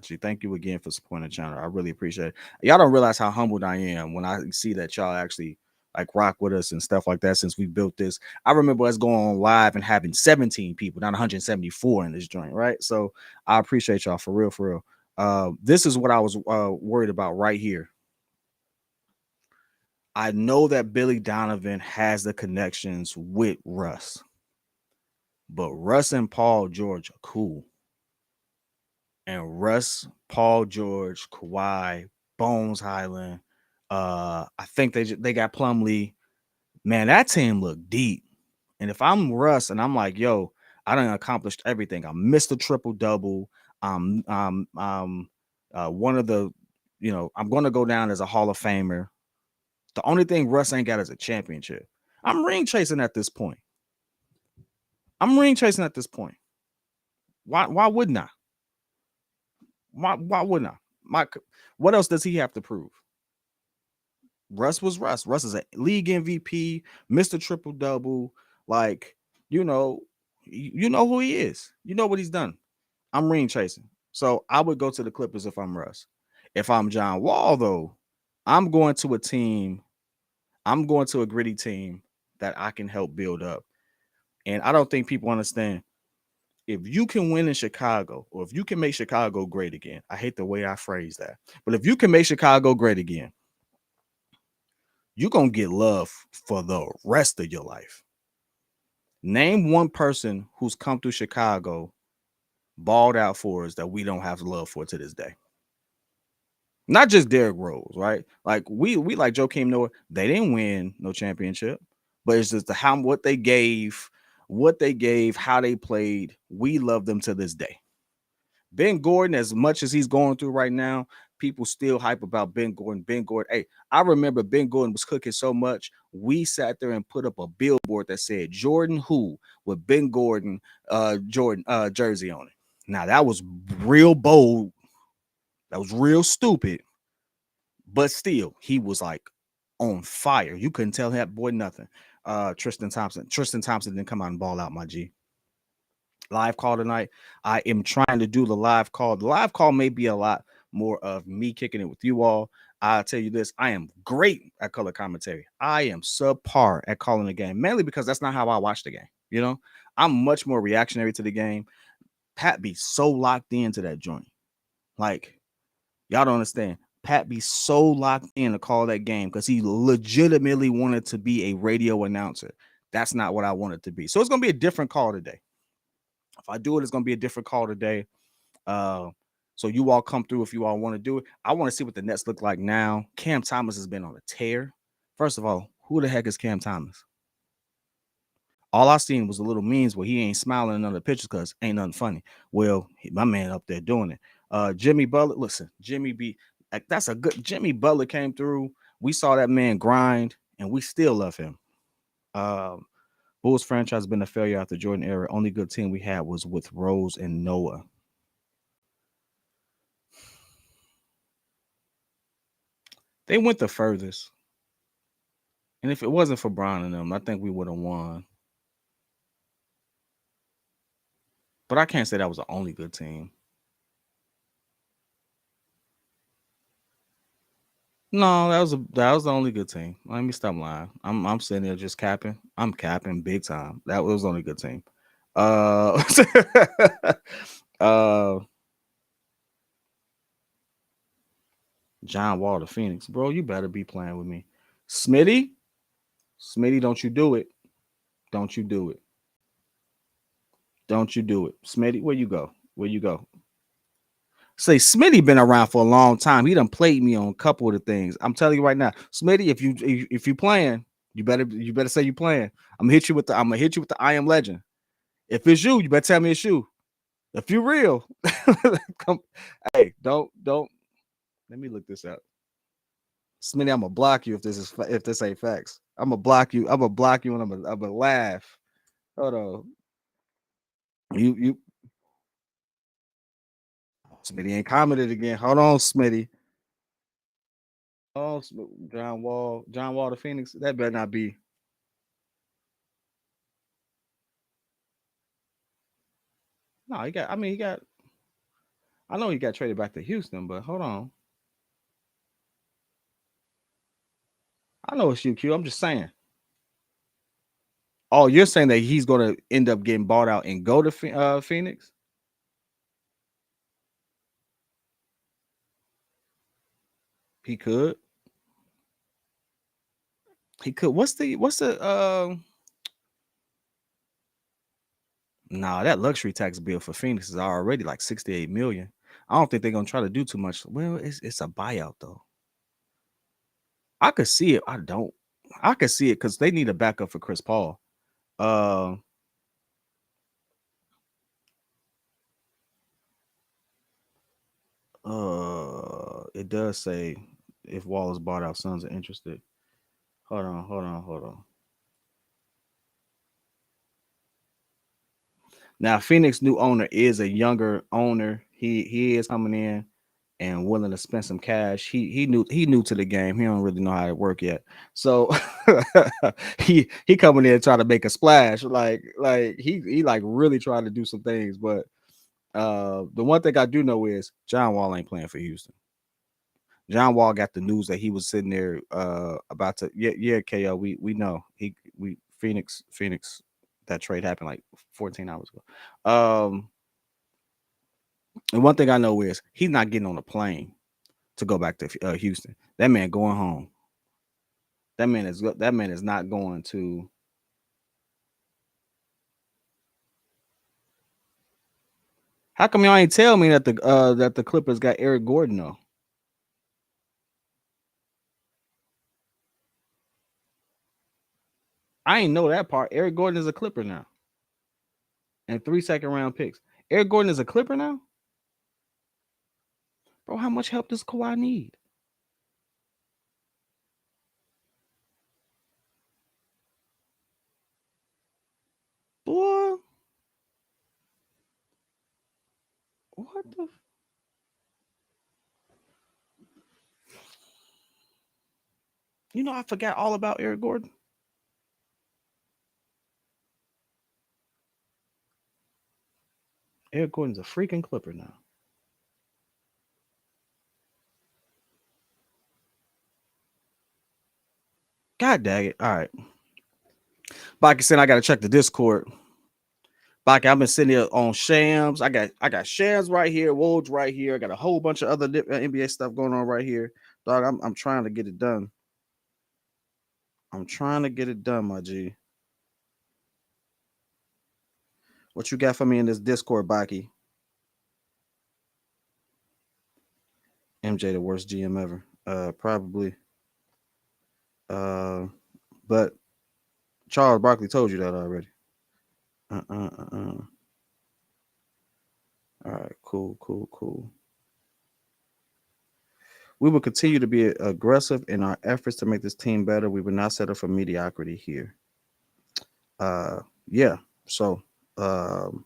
Speaker 1: G. Thank you again for supporting the channel. I really appreciate it. Y'all don't realize how humbled I am when I see that y'all actually like rock with us and stuff like that since we built this. I remember us going on live and having 17 people, not 174 in this joint, right? So I appreciate y'all for real, for real. This is what I was worried about right here. I know that Billy Donovan has the connections with Russ, but Russ and Paul George are cool. And Russ, Paul George, Kawhi, Bones Highland, I think they got Plumlee. Man, that team looked deep. And if I'm Russ and I'm like, yo, I done accomplished everything. I'm Mr. Triple Double. One of the, I'm going to go down as a Hall of Famer. The only thing Russ ain't got is a championship. I'm ring chasing at this point. Why wouldn't I? Why wouldn't I? What else does he have to prove? Russ was Russ. Russ is a league MVP, Mr. Triple Double. Like, you know who he is. You know what he's done. I'm ring chasing. So I would go to the Clippers if I'm Russ. If I'm John Wall, though, I'm going to a team. I'm going to a gritty team that I can help build up. And I don't think people understand. If you can win in Chicago, or if you can make Chicago great again, I hate the way I phrase that, but if you can make Chicago great again, you're going to get love for the rest of your life. Name one person who's come through Chicago, balled out for us that we don't have love for to this day. Not just Derrick Rose, right? Like we like Joakim Noah. They didn't win no championship, but it's just what they gave, how they played. We love them to this day. Ben Gordon, as much as he's going through right now, people still hype about Ben Gordon. Hey, I remember Ben Gordon was cooking so much. We sat there and put up a billboard that said Jordan Who with Ben Gordon jersey on it. Now that was real bold. That was real stupid. But still, he was like on fire. You couldn't tell that boy nothing. Tristan Thompson. Tristan Thompson didn't come out and ball out, my G. Live call tonight. I am trying to do the live call. The live call may be a lot more of me kicking it with you all. I'll tell you this, I am great at color commentary. I am subpar at calling the game, mainly because that's not how I watch the game. You know, I'm much more reactionary to the game. Pat be so locked into that joint. Like, y'all don't understand. Pat be so locked in to call that game because he legitimately wanted to be a radio announcer. That's not what I wanted to be. So it's going to be a different call today. If I do it, it's going to be a different call today. So you all come through if you all want to do it. I want to see what the Nets look like now. Cam Thomas has been on a tear. First of all, who the heck is Cam Thomas? All I seen was a little memes where he ain't smiling in none of the pictures because ain't nothing funny. Well, my man up there doing it. Jimmy Butler, listen, Jimmy B, that's a good Jimmy Butler came through. We saw that man grind, and we still love him. Bulls franchise has been a failure after Jordan era. Only good team we had was with Rose and Noah. They went the furthest. And if it wasn't for Brown and them, I think we would have won. But I can't say that was the only good team. No, that was the only good team. Let me stop lying. I'm sitting there just capping. I'm capping big time. That was the only good team. uh John Wall to Phoenix. Bro, you better be playing with me. Smitty, don't you do it. Don't you do it. Don't you do it. Smitty, where you go? Where you go? Say Smitty been around for a long time. He done played me on a couple of the things. I'm telling you right now, Smitty, if you playing, you better say you playing. I'm gonna hit you with the I am legend. If it's you, you better tell me it's you. If you real, come, hey, don't. Let me look this up. Smitty, I'm gonna block you if this ain't facts. I'm gonna block you. I'm gonna block you, and I'm gonna laugh. Hold on. You Smitty ain't commented again. Hold on, Smitty. Oh, John Wall to Phoenix. That better not be. No, he got. I mean, he got. I know he got traded back to Houston, but hold on. I know it's UQ. I'm just saying. Oh, you're saying that he's going to end up getting bought out and go to Phoenix? He could. He could. What's the Nah, that luxury tax bill for Phoenix is already like 68 million. I don't think they're gonna try to do too much. Well, it's a buyout though. I could see it. I don't. I could see it because they need a backup for Chris Paul. Uh, it does say if Wall is bought out, Suns are interested. Hold on. Now, Phoenix new owner is a younger owner. He is coming in and willing to spend some cash. He new to the game. He don't really know how it work yet. So he coming in trying to make a splash. Like he like really trying to do some things. But the one thing I do know is John Wall ain't playing for Houston. John Wall got the news that he was sitting there about to KO. We know we Phoenix that trade happened like 14 hours ago. And one thing I know is he's not getting on a plane to go back to Houston. That man going home. That man is not going to. How come y'all ain't tell me that the Clippers got Eric Gordon though? I ain't know that part. Eric Gordon is a Clipper now, and 3 second-round picks. Eric Gordon is a Clipper now, bro. How much help does Kawhi need? Boy, what the? I forgot all about Eric Gordon. Eric Gordon's a freaking Clipper now. God dang it. All right. Baki said I gotta check the Discord. Baki, I've been sitting here on Shams. I got Shams right here, Woj right here. I got a whole bunch of other NBA stuff going on right here. Dog, I'm trying to get it done. I'm trying to get it done, my G. What you got for me in this Discord, Baki? MJ, the worst GM ever. Probably. Uh, but Charles Barkley told you that already. Uh. All right, cool, cool, cool. We will continue to be aggressive in our efforts to make this team better. We will not settle for mediocrity here. Uh, yeah. So, um,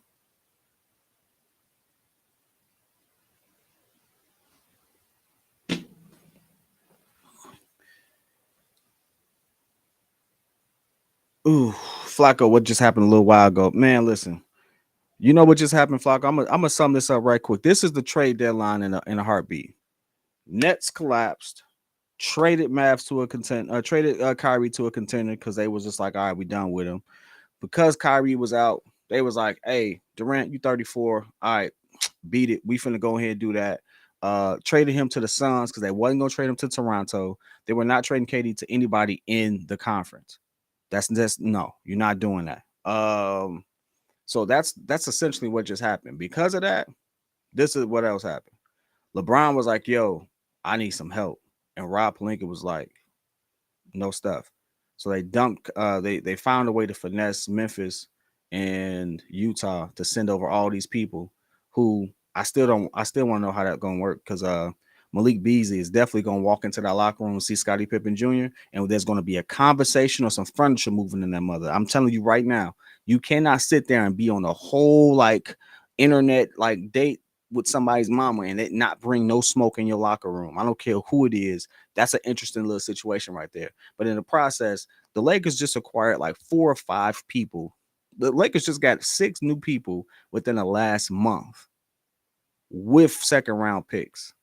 Speaker 1: ooh, Flacco, what just happened a little while ago? Man, listen. You know what just happened, Flacco? I'm gonna sum this up right quick. This is the trade deadline in a heartbeat. Nets collapsed. Traded Mavs to a contender. Traded Kyrie to a contender because they was just like, all right, we done with him. Because Kyrie was out, they was like, hey, Durant, you 34. All right, beat it. We finna go ahead and do that. Traded him to the Suns because they wasn't gonna trade him to Toronto. They were not trading KD to anybody in the conference. That's no, you're not doing that. So that's essentially what just happened. Because of that, this is what else happened. LeBron was like, yo, I need some help. And Rob Pelinka was like, no stuff. So they dumped. They found a way to finesse Memphis and Utah to send over all these people who I still don't. I still want to know how that's gonna work because Malik Beasley is definitely gonna walk into that locker room and see Scottie Pippen Jr. and there's gonna be a conversation or some furniture moving in that mother. I'm telling you right now, you cannot sit there and be on a whole like internet like date with somebody's mama and it not bring no smoke in your locker room. I don't care who it is. That's an interesting little situation right there. But in the process, the Lakers just acquired like 4 or 5 people. The Lakers just got 6 new people within the last month with second round picks.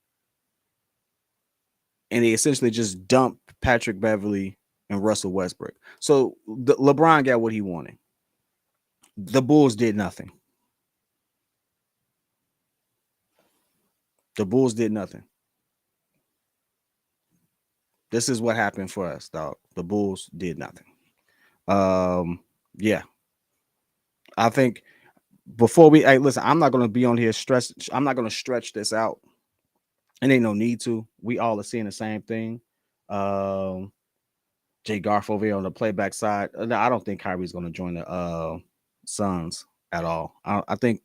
Speaker 1: And they essentially just dumped Patrick Beverly and Russell Westbrook. So LeBron got what he wanted. The Bulls did nothing. The Bulls did nothing. This is what happened for us, dog. The Bulls did nothing. Yeah. I think before we hey, listen, I'm not gonna be on here stress. I'm not gonna stretch this out. It ain't no need to. We all are seeing the same thing. Um, Jay Garth over here on the playback side. No, I don't think Kyrie's gonna join the Suns at all. I think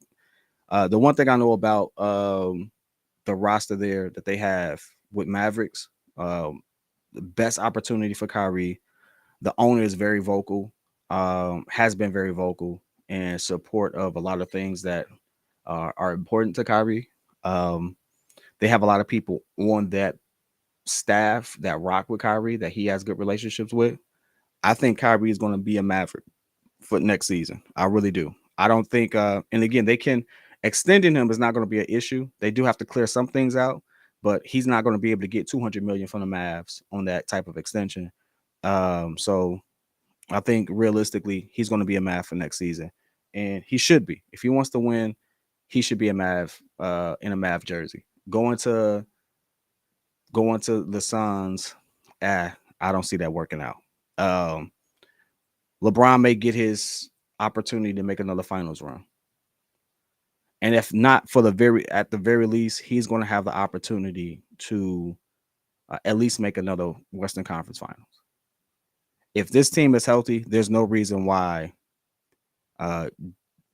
Speaker 1: the one thing I know about the roster there that they have with Mavericks, the best opportunity for Kyrie. The owner is very vocal, has been very vocal in support of a lot of things that are important to Kyrie. Um, they have a lot of people on that staff that rock with Kyrie that he has good relationships with. I think Kyrie is going to be a Maverick for next season. I really do. I don't think, and again, they can extending him is not going to be an issue. They do have to clear some things out, but he's not going to be able to get 200 million from the Mavs on that type of extension. So I think realistically, he's going to be a Mav for next season, and he should be. If he wants to win, he should be a Mav in a Mav jersey. Going to the Suns, I don't see that working out. Um, LeBron may get his opportunity to make another finals run. And if not for at the very least, he's going to have the opportunity to at least make another Western Conference Finals. If this team is healthy, there's no reason why uh,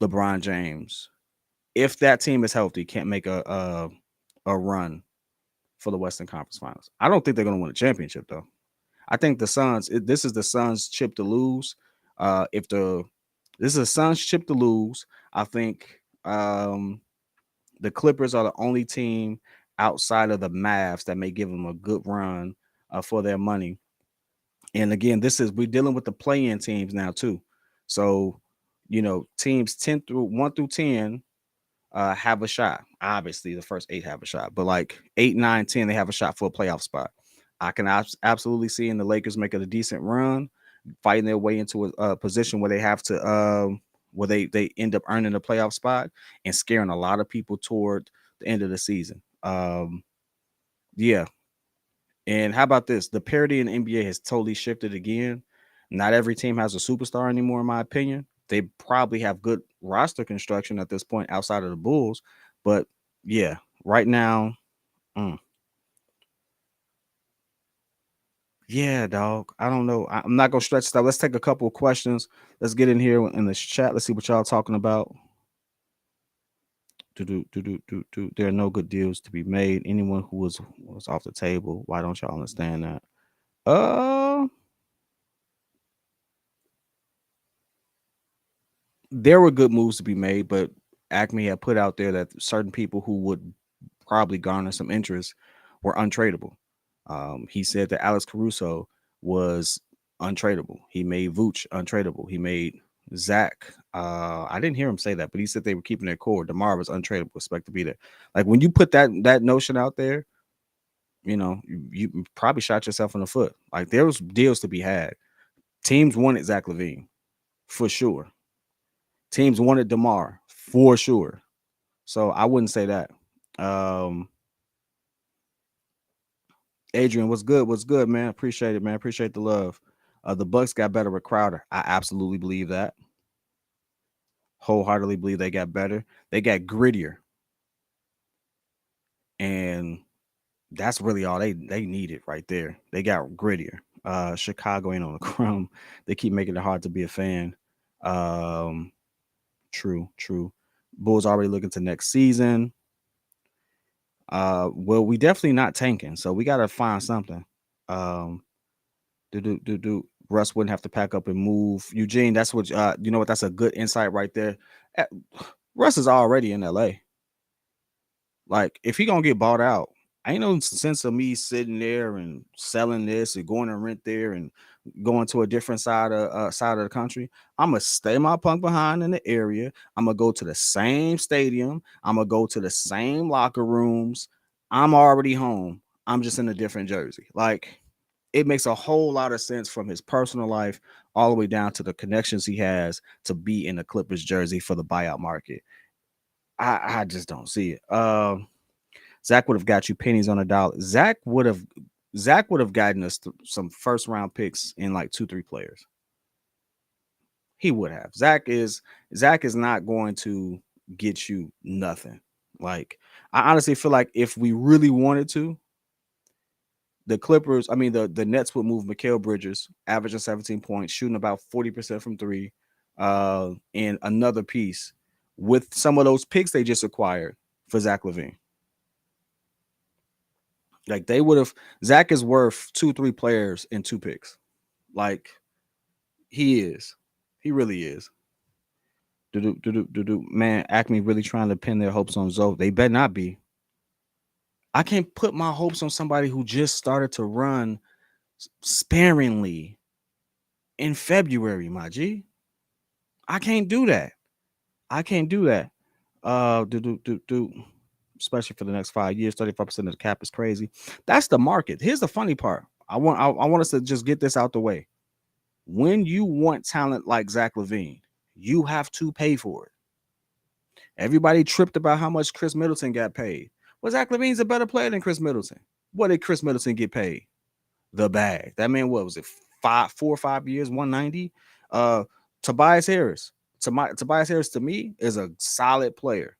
Speaker 1: LeBron James, if that team is healthy, can't make a run for the Western Conference Finals. I don't think they're going to win a championship though. I think the Suns. This is the Suns' chip to lose. If this is a Suns' chip to lose, I think the Clippers are the only team outside of the Mavs that may give them a good run for their money. And again, we're dealing with the play-in teams now too. So, teams 10 through 1 through 10 have a shot. Obviously, the first 8 have a shot, but like 8, 9, 10, they have a shot for a playoff spot. I can absolutely see in the Lakers making a decent run, fighting their way into a position where they have to where they end up earning a playoff spot and scaring a lot of people toward the end of the season. Yeah. And how about this? The parity in the NBA has totally shifted again. Not every team has a superstar anymore, in my opinion. They probably have good roster construction at this point outside of the Bulls. But yeah, right now, mm, yeah, dog. I don't know. I'm not gonna stretch stuff. Let's take a couple of questions. Let's get in here in this chat. Let's see what y'all talking about. There are no good deals to be made. Anyone who was off the table. Why don't y'all understand that? Uh there were good moves to be made, but Acme had put out there that certain people who would probably garner some interest were untradeable. He said that Alex Caruso was untradeable. He made Vooch untradeable. He made Zach. I didn't hear him say that, but he said they were keeping their core. DeMar was untradeable, expect to be there. Like when you put that notion out there, you probably shot yourself in the foot. Like there was deals to be had. Teams wanted Zach LaVine for sure. Teams wanted DeMar for sure. So I wouldn't say that. Um, Adrian, what's good? What's good, man? Appreciate it, man. Appreciate the love. The Bucks got better with Crowder. I absolutely believe that. Wholeheartedly believe they got better. They got grittier, and that's really all they needed right there. They got grittier. Chicago ain't on the crumb. They keep making it hard to be a fan. Um, true. Bulls already looking to next season. Well, we definitely not tanking, so we gotta find something. Um, do. Russ wouldn't have to pack up and move. Eugene, that's what you know what? That's a good insight right there. Uh, Russ is already in LA. Like, if he gonna get bought out, ain't no sense of me sitting there and selling this and going to rent there and going to a different side of the country. I'm gonna stay my punk behind in the area. I'm gonna go to the same stadium. I'm gonna go to the same locker rooms. I'm already home. I'm just in a different jersey. Like, it makes a whole lot of sense from his personal life all the way down to the connections he has to be in the Clippers jersey for the buyout market. I just don't see it. Zach would have got you pennies on a dollar. Zach would have gotten us some first round picks in like 2-3 players. He would have. Zach is not going to get you nothing. Like, I honestly feel like if we really wanted to, the Clippers, I mean the Nets would move Mikal Bridges, averaging 17 points, shooting about 40% from three, and another piece with some of those picks they just acquired for Zach LaVine. Like they would have. Zach is worth 2-3 players and 2 picks. Like he is. He really is. Man, Acme really trying to pin their hopes on Zoe. They better not be. I can't put my hopes on somebody who just started to run sparingly in February, my G. I can't do that. I can't do that. Especially for the next 5 years, 35% of the cap is crazy. That's the market. Here's the funny part. I want us to just get this out the way. When you want talent like Zach LaVine, you have to pay for it. Everybody tripped about how much Chris Middleton got paid. Well, Zach LaVine's a better player than Chris Middleton. What did Chris Middleton get paid? The bag. That man, what was it? 4 or 5 years, 190. Tobias Harris. Tobias Harris to me is a solid player.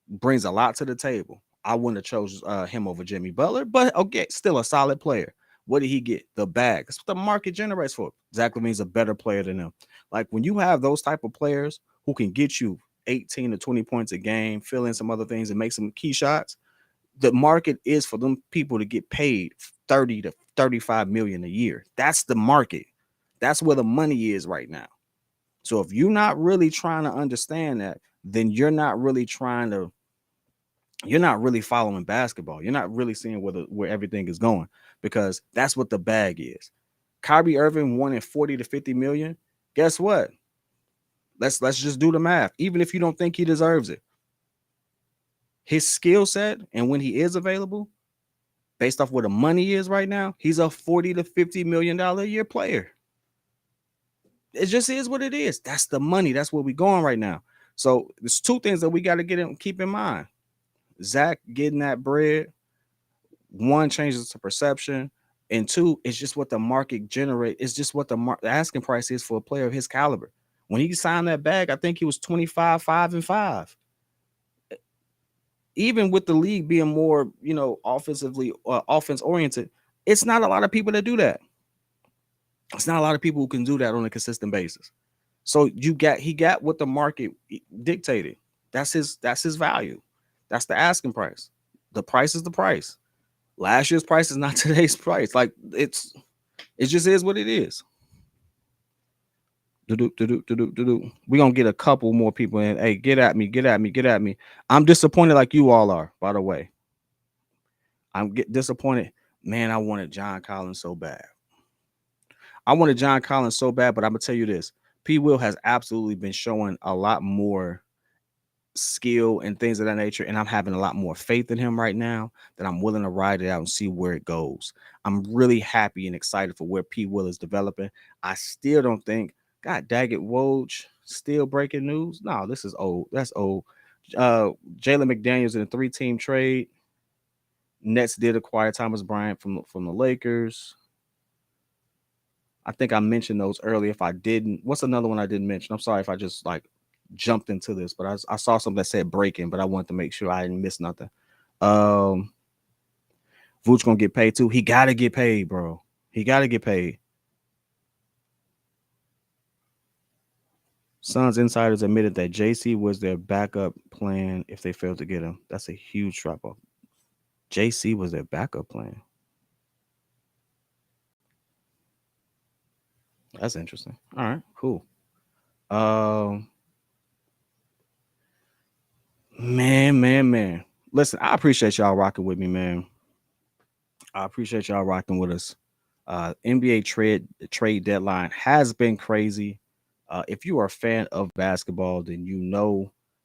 Speaker 1: Brings a lot to the table. I wouldn't have chose him over Jimmy Butler, but okay, still a solid player. What did he get? The bag. That's what the market generates for. Zach LaVine's a better player than him. Like when you have those type of players who can get you 18 to 20 points a game, fill in some other things and make some key shots, the market is for them people to get paid 30 to 35 million a year. That's the market. That's where the money is right now. So if you're not really trying to understand that, then you're not really trying to you're not really following basketball. You're not really seeing where everything is going, because that's what the bag is. Kyrie Irving wanted 40 to 50 million. Guess what? Let's just do the math. Even if you don't think he deserves it, his skill set and when he is available, based off where the money is right now, he's a 40 to 50 million-dollar a year player. It just is what it is. That's the money. That's where we're going right now. So there's two things that we got to keep in mind. Zach getting that bread, one, changes the perception, and two, it's just what the market generate. It's just what the asking price is for a player of his caliber. When he signed that bag, I think he was 25, 5 and 5. Even with the league being more, offensively offense oriented, it's not a lot of people that do that. It's not a lot of people who can do that on a consistent basis. So he got what the market dictated. That's his value. That's the asking price. The price is the price. Last year's price is not today's price. Like it just is what it is. We're gonna get a couple more people in. Hey, get at me, get at me, get at me. I'm disappointed like you all are, by the way. I'm disappointed. Man, I wanted John Collins so bad. I wanted John Collins so bad, but I'm gonna tell you this: P. Will has absolutely been showing a lot more skill and things of that nature, and I'm having a lot more faith in him right now that I'm willing to ride it out and see where it goes. I'm really happy and excited for where P. Will is developing. I still don't think, God dang it, Woj, still breaking news. No, this is old. That's old. Jalen McDaniels in a 3-team trade. Nets did acquire Thomas Bryant from the Lakers. I think I mentioned those earlier. If I didn't, what's another one I didn't mention? I'm sorry if I just jumped into this, but I saw something that said breaking, but I wanted to make sure I didn't miss nothing. Vooch gonna get paid too. He gotta get paid, bro. He gotta get paid. Suns insiders admitted that JC was their backup plan if they failed to get him. That's a huge drop off. JC was their backup plan. That's interesting. All right, cool. Man. Listen, I appreciate y'all rocking with me, man. I appreciate y'all rocking with us. NBA trade deadline has been crazy. If you are a fan of basketball, then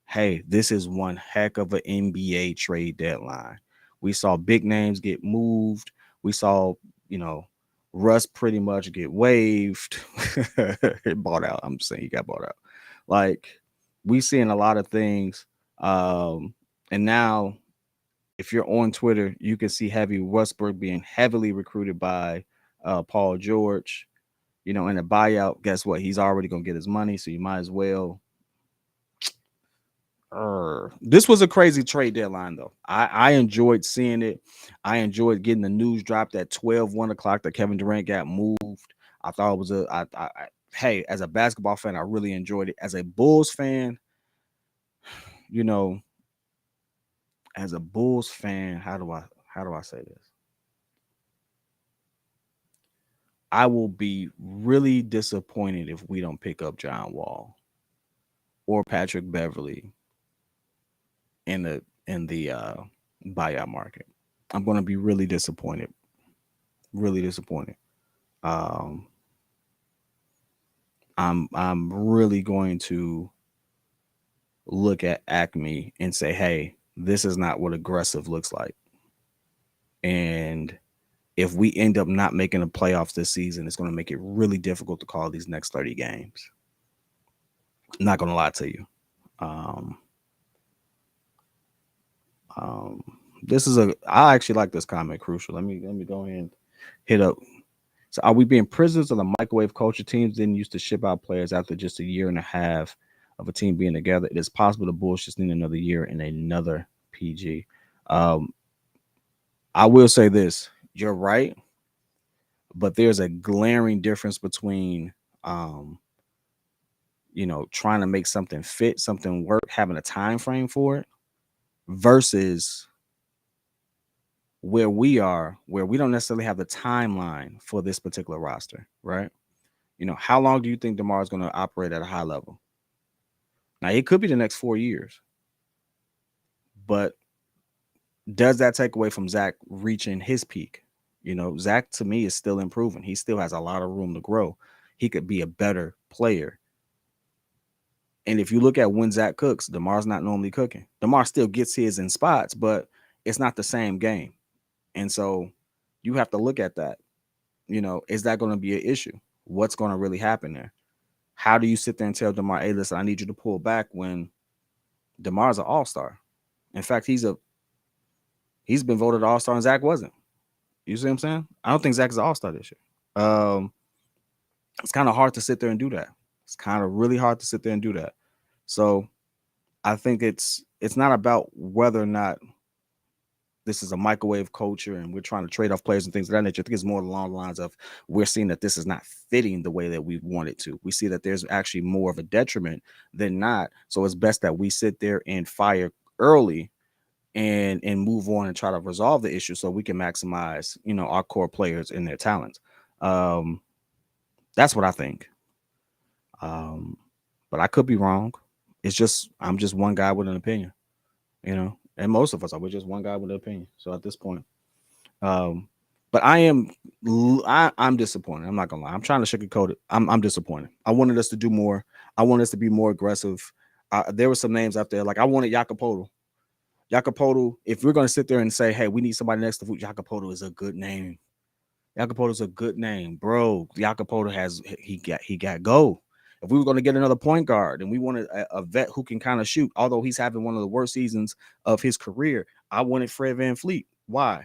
Speaker 1: hey, this is one heck of an NBA trade deadline. We saw big names get moved. We saw, Russ pretty much get waived. Bought out. I'm just saying he got bought out. Like, we seeing a lot of things. And now, if you're on Twitter, you can see Heavy Westbrook being heavily recruited by Paul George. In a buyout, guess what? He's already gonna get his money, so you might as well. This was a crazy trade deadline, though. I enjoyed seeing it. I enjoyed getting the news dropped at 12, 1 o'clock that Kevin Durant got moved. I thought it was hey, as a basketball fan, I really enjoyed it. As a Bulls fan, as a Bulls fan, how do I say this? I will be really disappointed if we don't pick up John Wall or Patrick Beverly in the buyout market. I'm going to be really disappointed. Really disappointed. I'm really going to look at Acme and say, hey, this is not what aggressive looks like. And if we end up not making the playoffs this season, it's going to make it really difficult to call these next 30 games. I'm not going to lie to you. This is I actually like this comment, Crucial. Let me go ahead and hit up. So, are we being prisoners of the microwave culture? Teams didn't used to ship out players after just a year and a half of a team being together. It is possible the Bulls just need another year and another PG. I will say this: you're right, but there's a glaring difference between, trying to make something fit, something work, having a time frame for it, versus where we are, where we don't necessarily have the timeline for this particular roster, right? How long do you think DeMar is going to operate at a high level? Now, it could be the next 4 years, but Does that take away from Zach reaching his peak? Zach to me is still improving. He still has a lot of room to grow. He could be a better player. And if you look at when Zach cooks, DeMar's not normally cooking. DeMar still gets his in spots, but it's not the same game. And so you have to look at that. Is that going to be an issue? What's going to really happen there? How do you sit there and tell DeMar, hey, listen, I need you to pull back when DeMar's an all-star? In fact, he's been voted all-star and Zach wasn't. You see what I'm saying? I don't think Zach is an all-star this year. It's kind of hard to sit there and do that. It's kind of really hard to sit there and do that. So I think it's not about whether or not this is a microwave culture and we're trying to trade off players and things of that nature. I think it's more along the lines of we're seeing that this is not fitting the way that we want it to. We see that there's actually more of a detriment than not. So it's best that we sit there and fire early and move on and try to resolve the issue so we can maximize, our core players and their talents. That's what I think. But I could be wrong. I'm just one guy with an opinion, and most of us are. We're just one guy with an opinion. So at this point, but I'm disappointed. I'm not gonna lie. I'm trying to sugarcoat it. I'm disappointed. I wanted us to do more. I wanted us to be more aggressive. There were some names out there. Like I wanted Jacopoto. Jacopoto, if we're gonna sit there and say, hey, we need somebody next to Jacopoto is a good name. Jacopoto's a good name, bro. Jacopoto he got go. If we were going to get another point guard and we wanted a vet who can kind of shoot, although he's having one of the worst seasons of his career, I wanted Fred VanVleet. Why?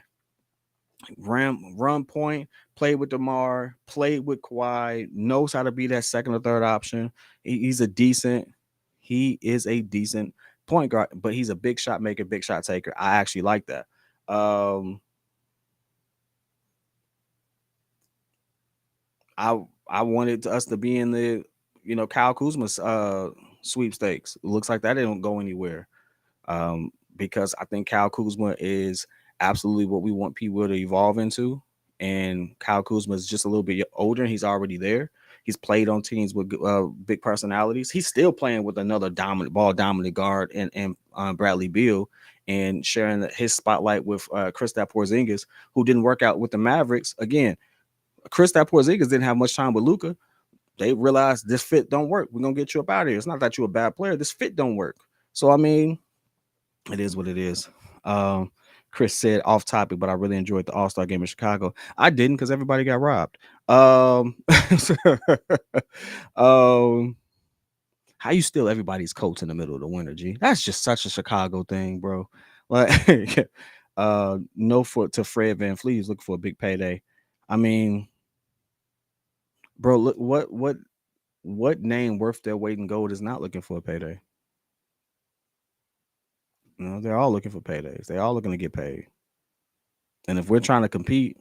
Speaker 1: Run point, played with DeMar, played with Kawhi, knows how to be that second or third option. He is a decent point guard, but he's a big shot maker, big shot taker. I actually like that. I wanted us to be in the Kyle Kuzma's sweepstakes. It looks like that didn't go anywhere. Because I think Kyle Kuzma is absolutely what we want P. Will to evolve into. And Kyle Kuzma is just a little bit older. And he's already there. He's played on teams with big personalities. He's still playing with another dominant guard and Bradley Beal and sharing his spotlight with Kristaps Porzingis, who didn't work out with the Mavericks. Again, Kristaps Porzingis didn't have much time with Luka. They realized this fit don't work. We're gonna get you up out of here. It's not that you're a bad player. This fit don't work. So I mean, it is what it is. Chris said off topic, but I really enjoyed the All-Star game in Chicago. I didn't because everybody got robbed. How you steal everybody's coats in the middle of the winter, G? That's just such a Chicago thing, bro. Like, no foot to Fred VanVleet. He's looking for a big payday. I mean, bro, look what name worth their weight in gold is not looking for a payday? They're all looking for paydays. They're all looking to get paid. And if we're trying to compete,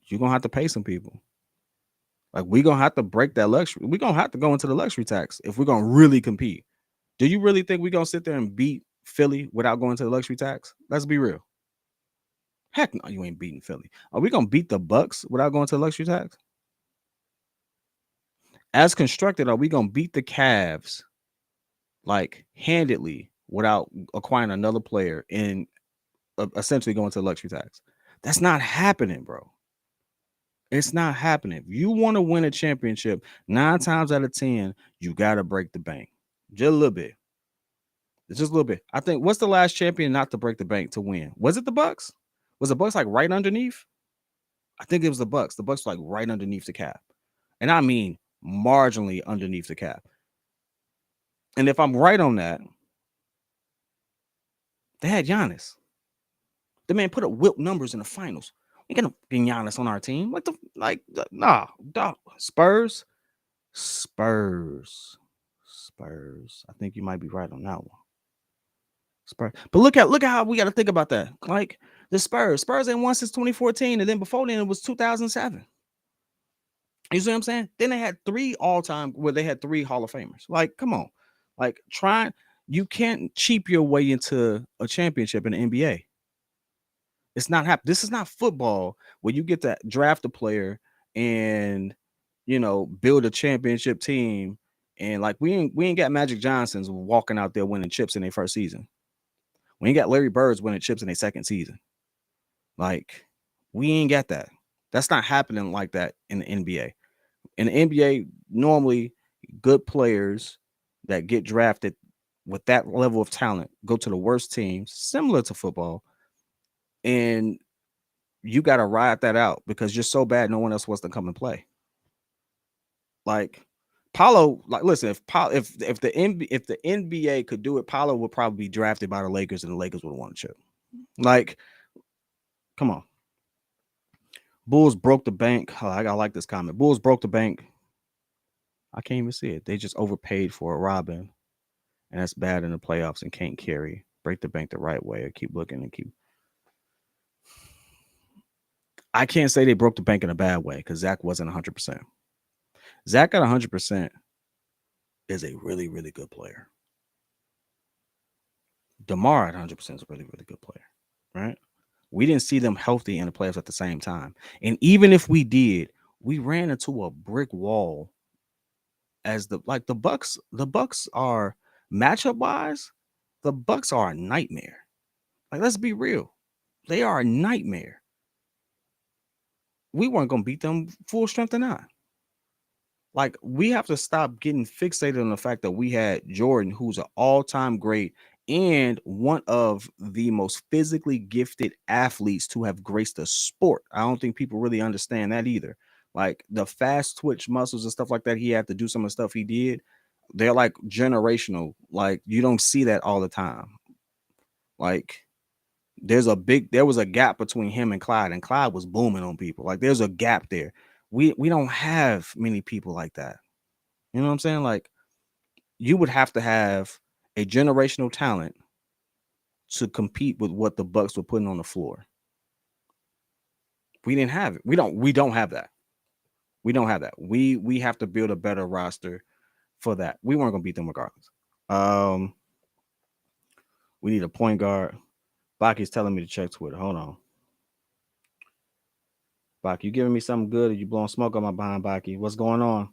Speaker 1: you're gonna have to pay some people. Like we're gonna have to break that luxury. We're gonna have to go into the luxury tax if we're gonna really compete. Do you really think we're gonna sit there and beat Philly without going to the luxury tax? Let's be real. Heck no, you ain't beating Philly. Are we gonna beat the Bucks without going to the luxury tax? As constructed, are we gonna beat the Cavs like handedly without acquiring another player and essentially going to the luxury tax? That's not happening, bro. It's not happening. If you want to win a championship, 9 times out of 10, you got to break the bank. Just a little bit. It's just a little bit. I think what's the last champion not to break the bank to win? Was it the Bucks? Was the Bucks like right underneath? I think it was the Bucks. The Bucks were like right underneath the cap. And I mean marginally underneath the cap. And if I'm right on that, they had Giannis. The man put up whip numbers in the finals. We ain't gonna be Giannis on our team. Nah, dog. Spurs. I think you might be right on that one. Spurs. But look at how we got to think about that. Like the Spurs ain't won since 2014, and then before then it was 2007. You see what I'm saying? Then they had 3 all-time where they had 3 Hall of Famers. Like, come on. Like you can't cheap your way into a championship in the NBA. It's not happening. This is not football where you get to draft a player and build a championship team. And like we ain't got Magic Johnsons walking out there winning chips in their first season. We ain't got Larry Birds winning chips in their second season. Like, we ain't got that. That's not happening like that in the NBA. In the NBA, normally good players that get drafted with that level of talent go to the worst teams, similar to football, and you got to ride that out because you're so bad, no one else wants to come and play. Like Paulo, like listen, if the NBA could do it, Paulo would probably be drafted by the Lakers, and the Lakers would have won the chip. Like, come on. Bulls broke the bank. Oh, I like this comment. Bulls broke the bank. I can't even see it. They just overpaid for a Robin, and that's bad in the playoffs and can't carry. Break the bank the right way or keep looking and keep. I can't say they broke the bank in a bad way because Zach wasn't 100%. Zach at 100% is a really, really good player. DeMar at 100% is a really, really good player, right? We didn't see them healthy in the playoffs at the same time. And even if we did, we ran into a brick wall as the Bucks are matchup wise, the Bucks are a nightmare. Like, let's be real. They are a nightmare. We weren't gonna beat them full strength or not. Like, we have to stop getting fixated on the fact that we had Jordan, who's an all-time great and one of the most physically gifted athletes to have graced the sport. I don't think people really understand that either. Like, the fast twitch muscles and stuff like that, he had to do some of the stuff he did. They're like generational. Like, you don't see that all the time. Like, there was a gap between him and Clyde was booming on people. Like, there's a gap there. We don't have many people like that. You know what I'm saying? Like, you would have to have a generational talent to compete with what the Bucks were putting on the floor. We didn't have it. We don't have that. We don't have that. We have to build a better roster for that. We weren't gonna beat them regardless. Um, we need a point guard. Baki's telling me to check Twitter. Hold on. Baki, you giving me something good or you blowing smoke on my behind, Baki? What's going on?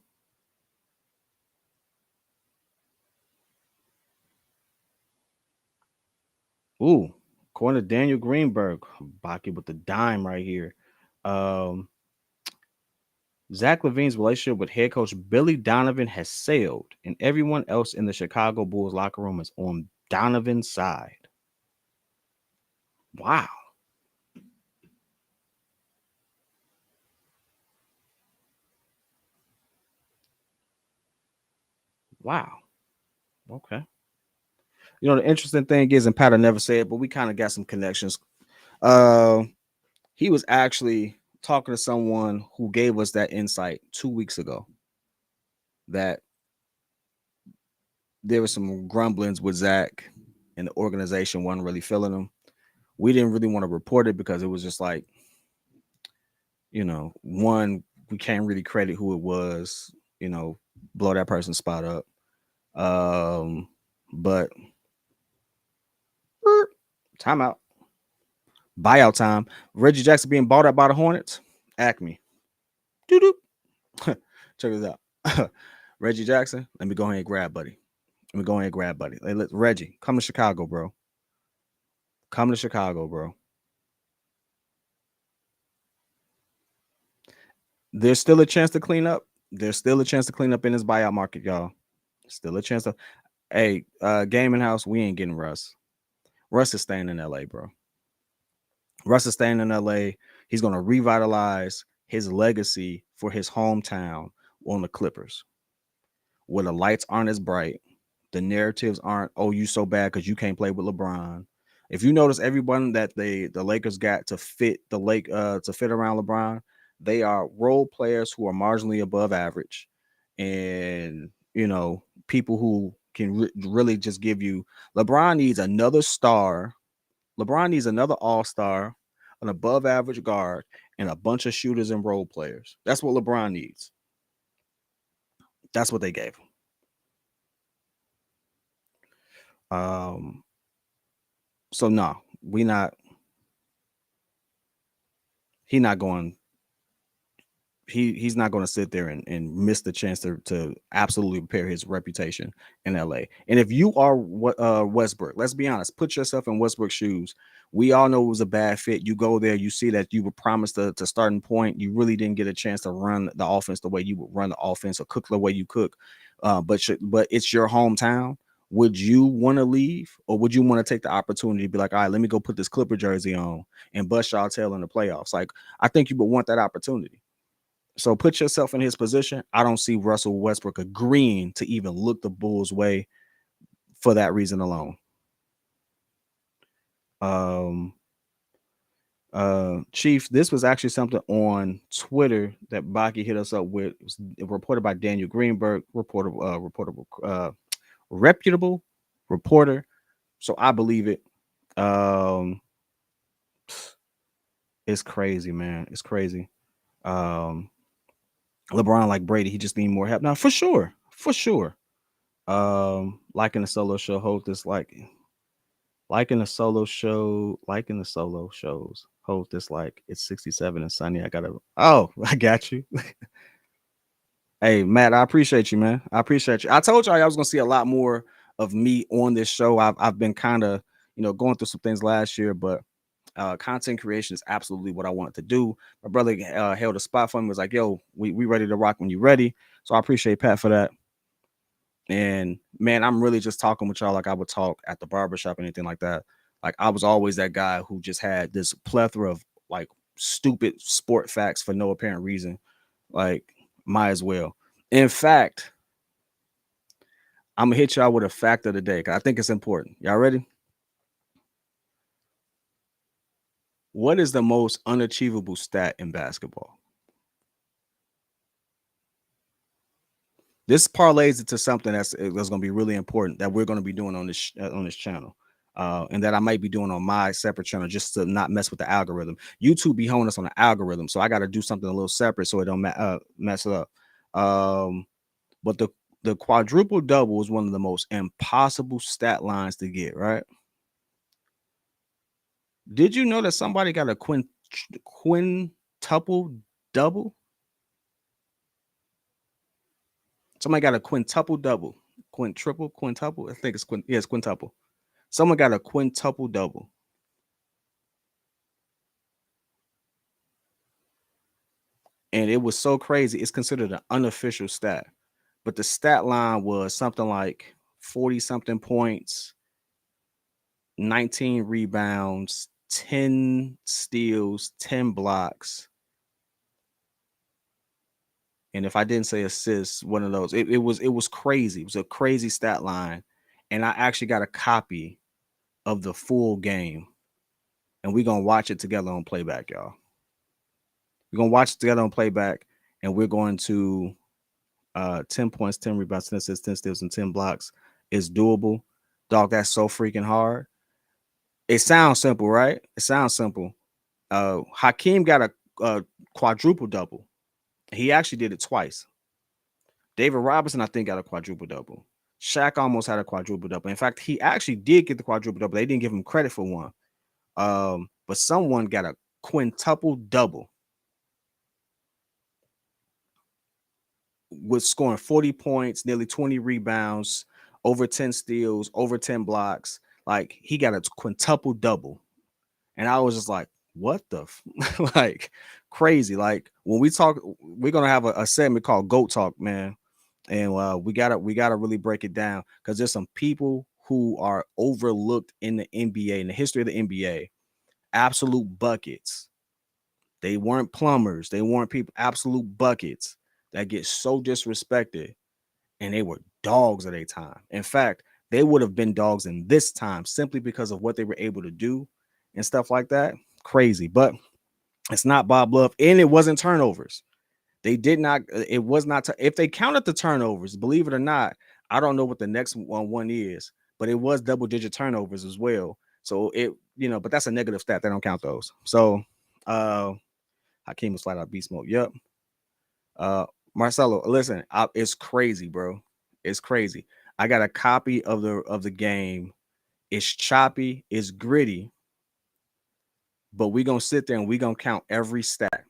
Speaker 1: Ooh, according to Daniel Greenberg, Baki with the dime right here. Um, Zach LaVine's relationship with head coach Billy Donovan has sailed, and everyone else in the Chicago Bulls locker room is on Donovan's side. Wow. Wow. Okay. You know, the interesting thing is, and Pat never said it, but we kind of got some connections. Uh, he was actually talking to someone who gave us that insight 2 weeks ago that there was some grumblings with Zach and the organization wasn't really feeling him. We didn't really want to report it because it was just like, one, we can't really credit who it was, blow that person's spot up. But timeout. Buyout time. Reggie Jackson being bought up by the Hornets. Acme. Doo-doo. Check this out. Reggie Jackson, let me go ahead and grab buddy. Reggie, come to Chicago, bro. Come to Chicago, bro. There's still a chance to clean up. There's still a chance to clean up in this buyout market, y'all. Still a chance to. Hey, gaming house, we ain't getting Russ. Russ is staying in LA, bro. Russ is staying in LA. He's going to revitalize his legacy for his hometown on the Clippers, where the lights aren't as bright. The narratives aren't, oh, you so bad because you can't play with LeBron. If you notice, everyone that the Lakers got to fit to fit around LeBron, they are role players who are marginally above average, and people who can really just give you. LeBron needs another star. LeBron needs another all-star, an above average guard, and a bunch of shooters and role players. That's what LeBron needs. That's what they gave him. So no, we not. He not going. he's not going to sit there and miss the chance to absolutely repair his reputation in LA. And if you are Westbrook, let's be honest, put yourself in Westbrook's shoes. We all know it was a bad fit. You go there, you see that you were promised the starting point. You really didn't get a chance to run the offense the way you would run the offense or cook the way you cook. But it's your hometown. Would you want to leave, or would you want to take the opportunity to be like, all right, let me go put this Clipper jersey on and bust y'all tail in the playoffs? Like, I think you would want that opportunity. So put yourself in his position. I don't see Russell Westbrook agreeing to even look the Bulls' way for that reason alone. Chief, this was actually something on Twitter that Baki hit us up with. It was reported by Daniel Greenberg, reputable reporter. So I believe it. It's crazy, man. It's crazy. LeBron, like Brady, he just need more help. Now, for sure. Like in the solo show, hold this like in the solo shows, hold this like it's 67 and sunny. I got you. Hey, Matt, I appreciate you, man. I appreciate you. I told y'all I was gonna see a lot more of me on this show. I've been kind of going through some things last year, but content creation is absolutely what I wanted to do. My brother held a spot for me, was like, yo, we ready to rock when you ready. So I appreciate Pat for that. And man, I'm really just talking with y'all like I would talk at the barbershop or anything like that. Like, I was always that guy who just had this plethora of like stupid sport facts for no apparent reason. Like, might as well. In fact, I'm gonna hit y'all with a fact of the day because I think it's important. Y'all ready? What is the most unachievable stat in basketball? This parlays into something that's going to be really important that we're going to be doing on this channel, and that I might be doing on my separate channel just to not mess with the algorithm. YouTube be honing us on the algorithm, so I got to do something a little separate so it don't mess it up. But the quadruple double is one of the most impossible stat lines to get, right? Did you know that somebody got a quintuple double? Somebody got a quintuple double, quintuple. I think it's it's quintuple. Someone got a quintuple double. And it was so crazy. It's considered an unofficial stat. But the stat line was something like 40 something points, 19 rebounds, 10 steals, 10 blocks. And if I didn't say assists, one of those, it was crazy. It was a crazy stat line. And I actually got a copy of the full game. And we're gonna watch it together on playback, y'all. We're gonna watch it together on playback, and we're going to 10 points, 10 rebounds, 10 assists, 10 steals, and 10 blocks is doable. Dog, that's so freaking hard. It sounds simple, right? It sounds simple. Hakeem got a quadruple double. He actually did it twice. David Robinson, I think, got a quadruple double. Shaq almost had a quadruple double. In fact, he actually did get the quadruple double. They didn't give him credit for one. But someone got a quintuple double with scoring 40 points, nearly 20 rebounds, over 10 steals, over 10 blocks. Like, he got a quintuple double. And I was just like, what the like, crazy. Like, when we talk, we're gonna have a segment called GOAT Talk, man. And we gotta really break it down, because there's some people who are overlooked in the NBA, in the history of the NBA. Absolute buckets. They weren't plumbers. They weren't people, absolute buckets that get so disrespected. And they were dogs at a time. In fact, they would have been dogs in this time simply because of what they were able to do and stuff like that. Crazy. But it's not Bob Love, and it wasn't turnovers. They did not, it was not, if they counted the turnovers, believe it or not, I don't know what the next one is, but it was double digit turnovers as well. So but that's a negative stat. They don't count those. So Hakeem was flat out beast mode. Yep. Marcelo, listen, it's crazy, bro. It's crazy. I got a copy of the game. It's choppy, it's gritty, but we're gonna sit there and we're gonna count every stat.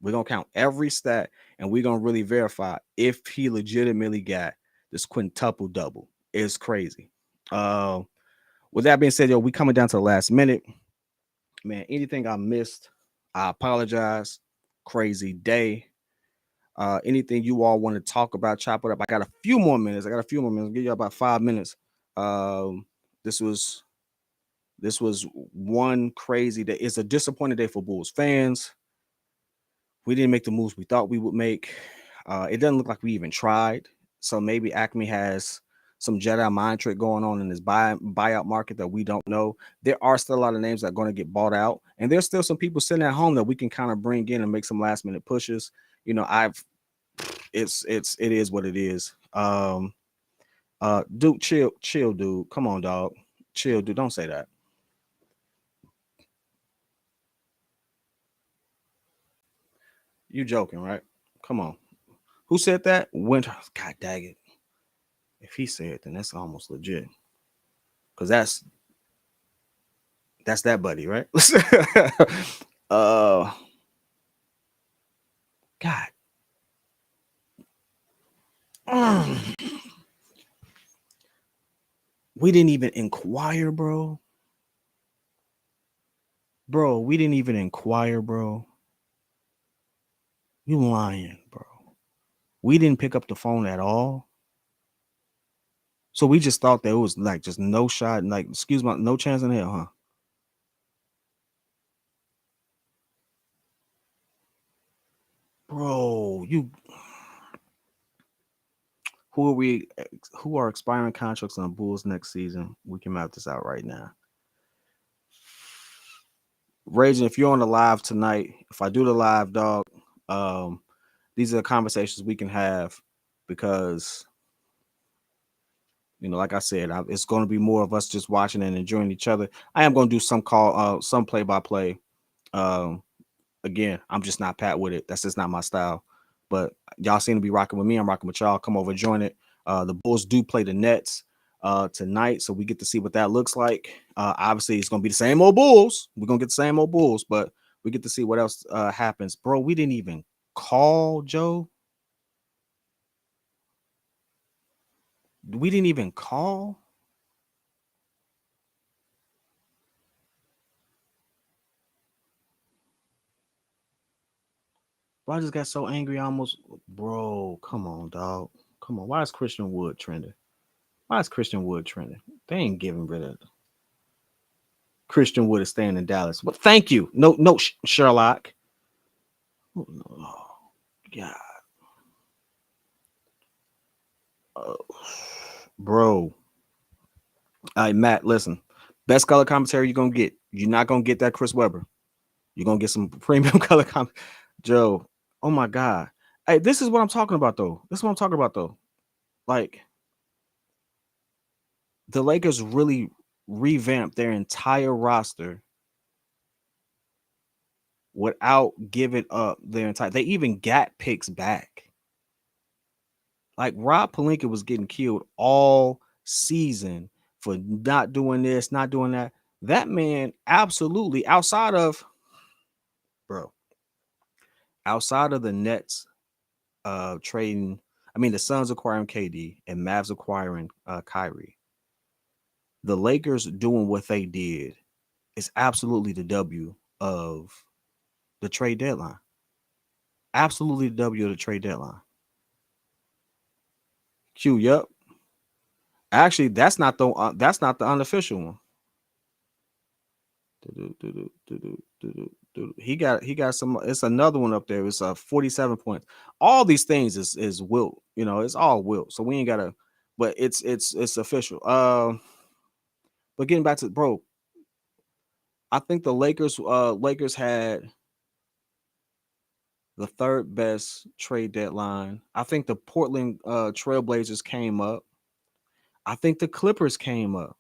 Speaker 1: We're gonna count every stat, and we're gonna really verify if he legitimately got this quintuple double. It's crazy. With that being said, yo, we coming down to the last minute. Man, anything I missed, I apologize. Crazy day. Anything you all want to talk about, chop it up. I got a few more minutes. I'll give you about 5 minutes. Um, this was one crazy day. It's a disappointing day for Bulls fans. We didn't make the moves we thought we would make. It doesn't look like we even tried. So maybe Acme has some Jedi mind trick going on in this buyout market that we don't know. There are still a lot of names that are going to get bought out, and there's still some people sitting at home that we can kind of bring in and make some last minute pushes. You know, it is what it is. Dude, chill, dude. Come on, dog. Chill, dude. Don't say that. You joking, right? Come on. Who said that? Winter. God dang it. If he said it, then that's almost legit. Cause that's that buddy, right? God. We didn't even inquire, bro. Bro, we didn't even inquire, bro. You lying, bro. We didn't pick up the phone at all. So we just thought that it was like just no shot, like, excuse me, no chance in hell, huh? Bro, who are expiring contracts on the Bulls next season? We can map this out right now. Raging, if you're on the live tonight, if I do the live, dog, these are the conversations we can have because, you know, like I said, it's going to be more of us just watching and enjoying each other. I am going to do some play by play. Again, I'm just not Pat with it. That's just not my style. But y'all seem to be rocking with me. I'm rocking with y'all. Come over, join it. The Bulls do play the Nets tonight, so we get to see what that looks like. Obviously, it's gonna be the same old Bulls. We're gonna get the same old Bulls, but we get to see what else happens. Bro, we didn't even call Joe. We didn't even call. Bro, I just got so angry. I almost, bro. Come on, dog. Come on. Why is Christian Wood trending? Why is Christian Wood trending? They ain't giving rid of Christian Wood is staying in Dallas. Well, thank you. No, Sherlock. Oh, God. Bro. All right, Matt, listen. Best color commentary you're going to get. You're not going to get that Chris Webber. You're going to get some premium color Joe. Oh, my God. Hey, this is what I'm talking about, though. Like, the Lakers really revamped their entire roster without giving up their entire. They even got picks back. Like Rob Pelinka was getting killed all season for not doing this, not doing that. That man absolutely outside of the Nets trading. I mean, the Suns acquiring KD and Mavs acquiring Kyrie. The Lakers doing what they did is absolutely the W of the trade deadline. Absolutely the W of the trade deadline. Q, yep. Actually, that's not the unofficial one. He got some. It's another one up there. It's 47 points. All these things is Wilt. You know, it's all Wilt. So we ain't gotta. But it's official. But getting back to bro, I think the Lakers had the third best trade deadline. I think the Portland Trailblazers came up. I think the Clippers came up.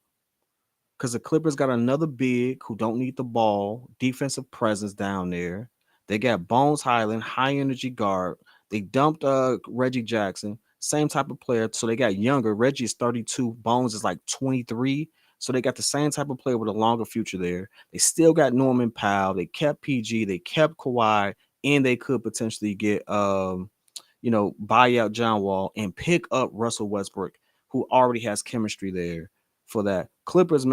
Speaker 1: Because the Clippers got another big who don't need the ball, defensive presence down there. They got Bones Highland, high energy guard. They dumped Reggie Jackson, same type of player. So they got younger. Reggie is 32, Bones is like 23. So they got the same type of player with a longer future there. They still got Norman Powell. They kept PG. They kept Kawhi. and they could potentially get buyout John Wall and pick up Russell Westbrook, who already has chemistry there for that. Clippers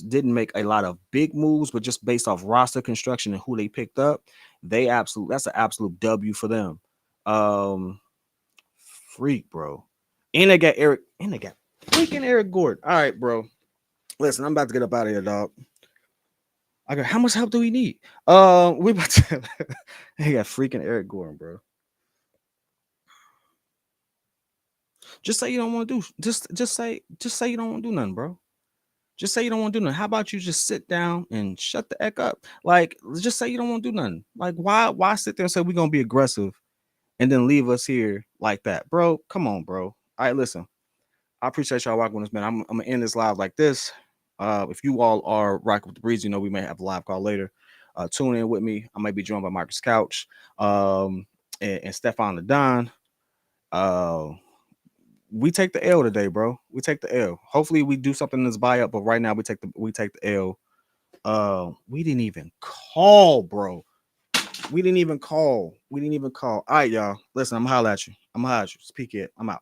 Speaker 1: didn't make a lot of big moves, but just based off roster construction and who they picked up, that's an absolute W for them. Freak, bro. And they got freaking Eric Gordon. All right, bro. Listen, I'm about to get up out of here, dog. I got how much help do we need? We about to they got freaking Eric Gordon, bro. Just say you don't want to do. Just say you don't want to do nothing, bro. Just say you don't want to do nothing. How about you just sit down and shut the heck up? Like, just say you don't want to do nothing. Like, why sit there and say we're gonna be aggressive and then leave us here like that, bro? Come on, bro. All right, listen. I appreciate y'all rocking with us, man. I'm gonna end this live like this. If you all are rocking with the breeze, we may have a live call later. Tune in with me. I might be joined by Marcus Couch, and Stefan the Don. We take the L today, bro. We take the L. Hopefully we do something in this buyout, but right now we take the L. We didn't even call, bro. We didn't even call. All right, y'all. Listen, I'm gonna holler at you. Speak it. I'm out.